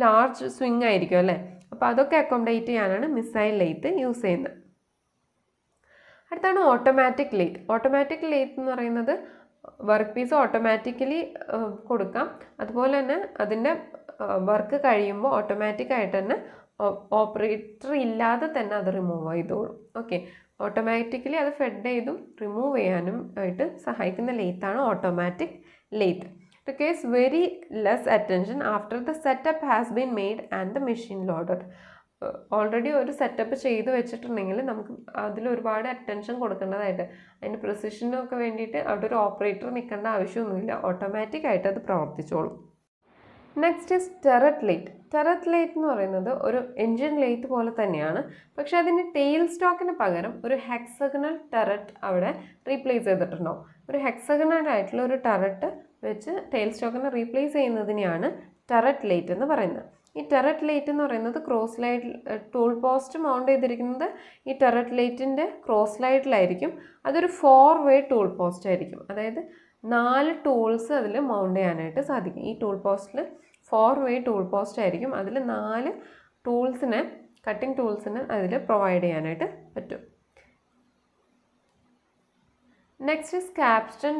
Speaker 1: ലാർജ് സ്വിങ് ആയിരിക്കും അല്ലേ. അപ്പോൾ അതൊക്കെ അക്കോമഡേറ്റ് ചെയ്യാനാണ് മിസൈൽ ലേത്ത് യൂസ് ചെയ്യുന്നത്. അടുത്താണ് ഓട്ടോമാറ്റിക് ലേത്ത്. ഓട്ടോമാറ്റിക് ലേത്ത് എന്ന് പറയുന്നത് വർക്ക് പീസ് ഓട്ടോമാറ്റിക്കലി കൊടുക്കാം, അതുപോലെ തന്നെ അതിൻ്റെ വർക്ക് കഴിയുമ്പോൾ ഓട്ടോമാറ്റിക്കായിട്ട് തന്നെ ഓപ്പറേറ്റർ ഇല്ലാതെ തന്നെ അത് റിമൂവ് ചെയ്തോളും. ഓക്കെ, ഓട്ടോമാറ്റിക്കലി അത് ഫെഡ് ചെയ്തും റിമൂവ് ചെയ്യാനും ആയിട്ട് സഹായിക്കുന്ന ലേത്താണ് automatic lathe. It requires very less attention after the setup has been made and the machine loaded. Already ഒരു സെറ്റപ്പ് ചെയ്ത് വെച്ചിട്ടുണ്ടെങ്കിൽ നമുക്ക് അതിൽ ഒരുപാട് അറ്റൻഷൻ കൊടുക്കേണ്ടതായിട്ട് അതിൻ്റെ പ്രിസിഷനൊക്കെ വേണ്ടിയിട്ട് അവിടെ ഒരു ഓപ്പറേറ്റർ നിൽക്കേണ്ട ആവശ്യമൊന്നുമില്ല, ഓട്ടോമാറ്റിക് ആയിട്ട് അത് പ്രവർത്തിച്ചോളും. Next is turret lathe. Turret lathe എന്ന് പറയുന്നത് ഒരു എൻജിൻ ലേത്ത് പോലെ തന്നെയാണ്, പക്ഷെ അതിന് ടെയിൽ സ്റ്റോക്കിന് പകരം ഒരു ഹെക്സഗണൽ ടെററ്റ് അവിടെ റീപ്ലേസ് ചെയ്തിട്ടുണ്ടാവും. ഒരു ഹെക്സഗണൽ ആയിട്ടുള്ള ഒരു ടെററ്റ് വെച്ച് ടെയിൽ സ്റ്റോക്കിനെ റീപ്ലേസ് ചെയ്യുന്നതിനെയാണ് ടെററ്റ് ലേറ്റ് എന്ന് പറയുന്നത്. ഈ ടെററ്റ് ലേറ്റ് എന്ന് പറയുന്നത് cross light tool post mount ചെയ്തിരിക്കുന്നത് ഈ ടെററ്റ് ലേറ്റിൻ്റെ ക്രോസ് ലൈറ്റിലായിരിക്കും. അതൊരു 4-way ടൂൾ പോസ്റ്റ് ആയിരിക്കും, അതായത് 4 ടൂൾസ് അതിൽ മൗണ്ട് ചെയ്യാനായിട്ട് സാധിക്കും. ഈ ടൂൾ പോസ്റ്റിൽ 4-way ടൂൾ പോസ്റ്റ് ആയിരിക്കും, അതിൽ 4 ടൂൾസിനെ കട്ടിംഗ് ടൂൾസിന് അതിൽ പ്രൊവൈഡ് ചെയ്യാനായിട്ട് പറ്റും. Next is Capstan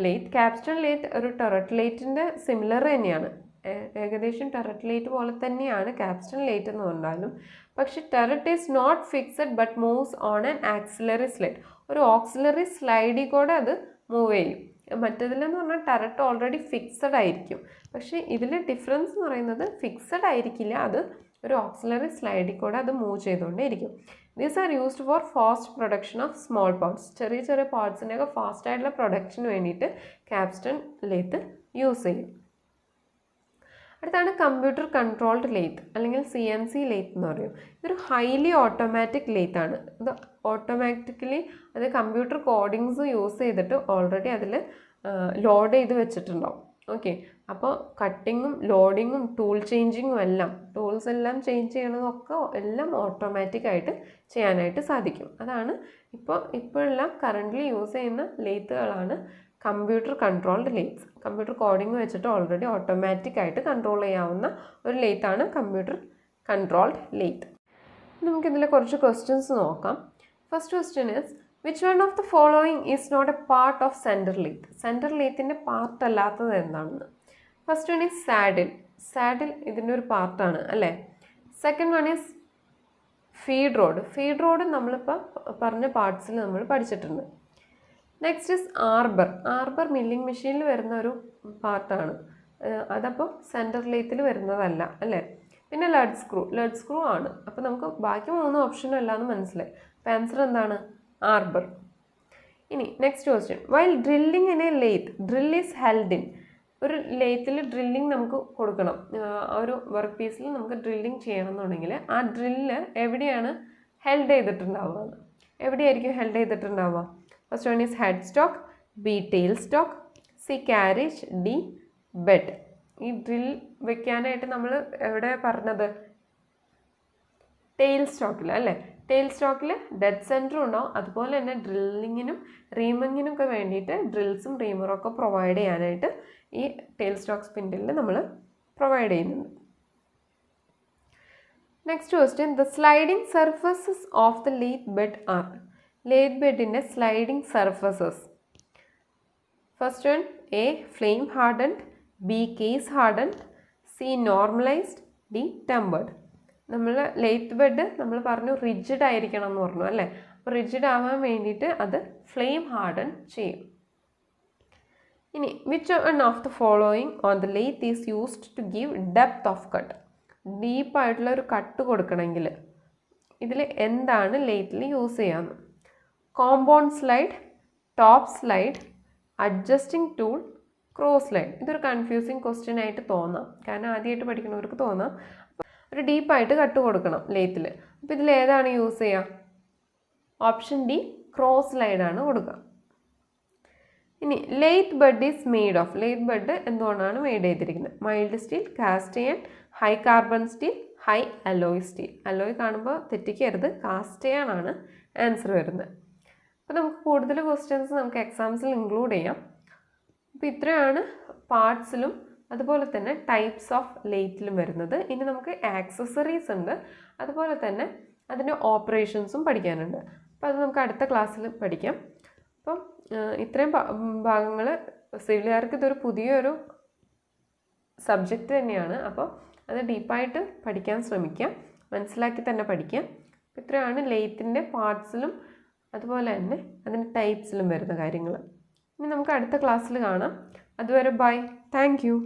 Speaker 1: lathe. Capstan lathe ഒരു ടെററ്റ് ലേറ്റിൻ്റെ സിമിലർ തന്നെയാണ്, ഏകദേശം ടെററ്റ് ലേറ്റ് പോലെ തന്നെയാണ് ക്യാപ്സ്റ്റൺ ലേറ്റ് എന്ന് പറഞ്ഞാലും. പക്ഷെ turret is not fixed but moves on an auxiliary slide. ഒരു ഓക്സിലറി സ്ലൈഡിൽ കൂടെ അത് മൂവ് ചെയ്യും. മറ്റേതിലെന്ന് പറഞ്ഞാൽ ടെററ്റ് ഓൾറെഡി ഫിക്സഡ് ആയിരിക്കും, പക്ഷേ ഇതിൽ ഡിഫറൻസ് എന്ന് പറയുന്നത് ഫിക്സഡ് ആയിരിക്കില്ല, അത് ഒരു ഓക്സിലറി സ്ലൈഡിൽ കൂടെ അത് മൂവ് ചെയ്തുകൊണ്ടേയിരിക്കും. These are used for fast production of small parts. ചെറിയ ചെറിയ പാർട്സിൻ്റെയൊക്കെ ഫാസ്റ്റായിട്ടുള്ള പ്രൊഡക്ഷന് വേണ്ടിയിട്ട് ക്യാപ്സ്റ്റൺ ലേത്ത് യൂസ് ചെയ്യും. അടുത്താണ് കമ്പ്യൂട്ടർ കൺട്രോൾഡ് ലേത്ത് അല്ലെങ്കിൽ CNC ലേത്ത് എന്ന് പറയും. ഇതൊരു ഹൈലി ഓട്ടോമാറ്റിക് ലേത്ത് ആണ്. ഇത് ഓട്ടോമാറ്റിക്കലി അത് കമ്പ്യൂട്ടർ കോഡിങ്സ് യൂസ് ചെയ്തിട്ട് ഓൾറെഡി അതിൽ ലോഡ് ചെയ്ത് വെച്ചിട്ടുണ്ടാവും. ഓക്കെ, അപ്പോൾ കട്ടിങ്ങും ലോഡിങ്ങും ടൂൾ ചേഞ്ചിങ്ങും എല്ലാം ടൂൾസ് എല്ലാം ചേഞ്ച് ചെയ്യണതൊക്കെ എല്ലാം ഓട്ടോമാറ്റിക്കായിട്ട് ചെയ്യാനായിട്ട് സാധിക്കും. അതാണ് ഇപ്പോഴെല്ലാം കറൻ്റ്ലി യൂസ് ചെയ്യുന്ന ലേത്തുകളാണ് കമ്പ്യൂട്ടർ കൺട്രോൾഡ് ലേത്ത്സ്. കമ്പ്യൂട്ടർ കോഡിങ് വെച്ചിട്ട് ഓൾറെഡി ഓട്ടോമാറ്റിക്കായിട്ട് കൺട്രോൾ ചെയ്യാവുന്ന ഒരു ലേത്താണ് കമ്പ്യൂട്ടർ കൺട്രോൾഡ് ലേത്ത്. നമുക്കിതിൽ കുറച്ച് ക്വസ്റ്റ്യൻസ് നോക്കാം. First question is which one of the following is not a part of centre lathe. Centre ലേത്തിൻ്റെ പാർട്ട് അല്ലാത്തത് എന്താണെന്ന്. First one is saddle. Saddle ഇതിൻ്റെ ഒരു പാർട്ടാണ് അല്ലേ. Second one is feed rod. Feed rod നമ്മളിപ്പോൾ പറഞ്ഞ പാർട്സിൽ നമ്മൾ പഠിച്ചിട്ടുണ്ട്. Next is arbor. Arbor milling മെഷീനിൽ വരുന്ന ഒരു പാർട്ടാണ്, അതപ്പോൾ സെൻറ്റർ ലേത്തിൽ വരുന്നതല്ല അല്ലേ. പിന്നെ ലഡ് സ്ക്രൂ. ലഡ് സ്ക്രൂ ആണ്. അപ്പോൾ നമുക്ക് ബാക്കി 3 ഓപ്ഷനും അല്ലാന്ന് മനസ്സിലായി. അപ്പോൾ ആൻസർ എന്താണ്? ആർബർ. ഇനി next question, while drilling in A lathe drill is held in. ഒരു ലേത്തിൽ ഡ്രില്ലിംഗ് നമുക്ക് കൊടുക്കണം, ആ ഒരു വർക്ക് പീസിൽ നമുക്ക് ഡ്രില്ലിംഗ് ചെയ്യണമെന്നുണ്ടെങ്കിൽ ആ ഡ്രില്ല് എവിടെയാണ് ഹെൽഡ് ചെയ്തിട്ടുണ്ടാവുക? എവിടെയായിരിക്കും ഹെൽഡ് ചെയ്തിട്ടുണ്ടാവുക? First one is head stock, B tail stock, C carriage, D bed. ഈ ഡ്രിൽ വെക്കാനായിട്ട് നമ്മൾ എവിടെ പറഞ്ഞത്? ടെയിൽ സ്റ്റോക്കിൽ അല്ലേ. ടെയിൽ സ്റ്റോക്കിൽ ഡെഡ് സെൻറ്ററും ഉണ്ടാവും, അതുപോലെ തന്നെ ഡ്രില്ലിങ്ങിനും റീമിങ്ങിനും ഒക്കെ വേണ്ടിയിട്ട് ഡ്രിൽസും റീമറും ഒക്കെ പ്രൊവൈഡ് ചെയ്യാനായിട്ട് ഈ ടെയിൽ സ്റ്റോക്ക് സ്പിൻഡിലിൽ നമ്മൾ പ്രൊവൈഡ് ചെയ്യുന്നുണ്ട്. Next question, the sliding surfaces of the lathe bed are. Lathe ബെഡിൻ്റെ sliding surfaces. First one A flame hardened, B case hardened, C normalised, D tempered. നമ്മൾ ലേത്ത് ബെഡ് നമ്മൾ പറഞ്ഞു റിജിഡ് ആയിരിക്കണം എന്ന് പറഞ്ഞു അല്ലേ. അപ്പോൾ റിജിഡ് ആവാൻ വേണ്ടിയിട്ട് അത് ഫ്ലെയിം ഹാർഡൻ ചെയ്യും. ഇനി which one of the following on the lathe is used to give depth of cut. ഡീപ്പായിട്ടുള്ള ഒരു കട്ട് കൊടുക്കണമെങ്കിൽ ഇതിൽ എന്താണ് ലേത്തിൽ യൂസ് ചെയ്യാമെന്ന്. Compound slide, top slide, adjusting tool, cross slide. ഇതൊരു കൺഫ്യൂസിങ് ക്വസ്റ്റ്യൻ ആയിട്ട് തോന്നാം, കാരണം ആദ്യമായിട്ട് പഠിക്കുന്നവർക്ക് തോന്നാം. ഒരു ഡീപ്പായിട്ട് കട്ട് കൊടുക്കണം ലേത്തിൽ. അപ്പോൾ ഇതിൽ ഏതാണ് യൂസ് ചെയ്യുക? ഓപ്ഷൻ ഡി ക്രോസ് സ്ലൈഡാണ് കൊടുക്കുക. ഇനി lathe bed is made of. Lathe bed എന്തുകൊണ്ടാണ് മെയ്ഡ് ചെയ്തിരിക്കുന്നത്? Mild steel, cast iron, high carbon steel, high alloy steel. Alloy കാണുമ്പോൾ തെറ്റിക്കരുത്, കാസ്റ്റ് അയൺ ആണ് ആൻസർ വരുന്നത്. അപ്പോൾ നമുക്ക് കൂടുതൽ ക്വസ്റ്റ്യൻസ് നമുക്ക് എക്സാംസിൽ ഇൻക്ലൂഡ് ചെയ്യാം. അപ്പോൾ ഇത്രയാണ് പാർട്സിലും അതുപോലെ തന്നെ ടൈപ്സ് ഓഫ് ലേറ്റിലും വരുന്നത്. ഇനി നമുക്ക് ആക്സസറീസ് ഉണ്ട്, അതുപോലെ തന്നെ അതിൻ്റെ ഓപ്പറേഷൻസും പഠിക്കാനുണ്ട്. അപ്പോൾ അത് നമുക്ക് അടുത്ത ക്ലാസ്സിൽ പഠിക്കാം. അപ്പം ഇത്രയും ഭാഗങ്ങൾ സിവിലുകാർക്ക് ഇതൊരു പുതിയൊരു സബ്ജക്റ്റ് തന്നെയാണ്. അപ്പോൾ അത് ഡീപ്പായിട്ട് പഠിക്കാൻ ശ്രമിക്കാം, മനസ്സിലാക്കി തന്നെ പഠിക്കാം. ഇത്രയാണ് ലെയ്ത്തിൻ്റെ പാർട്സിലും അതുപോലെ തന്നെ അതിൻ്റെ ടൈപ്സിലും വരുന്ന കാര്യങ്ങൾ. ഇനി നമുക്ക് അടുത്ത ക്ലാസ്സിൽ കാണാം. അതുവരെ ബൈ. Thank you.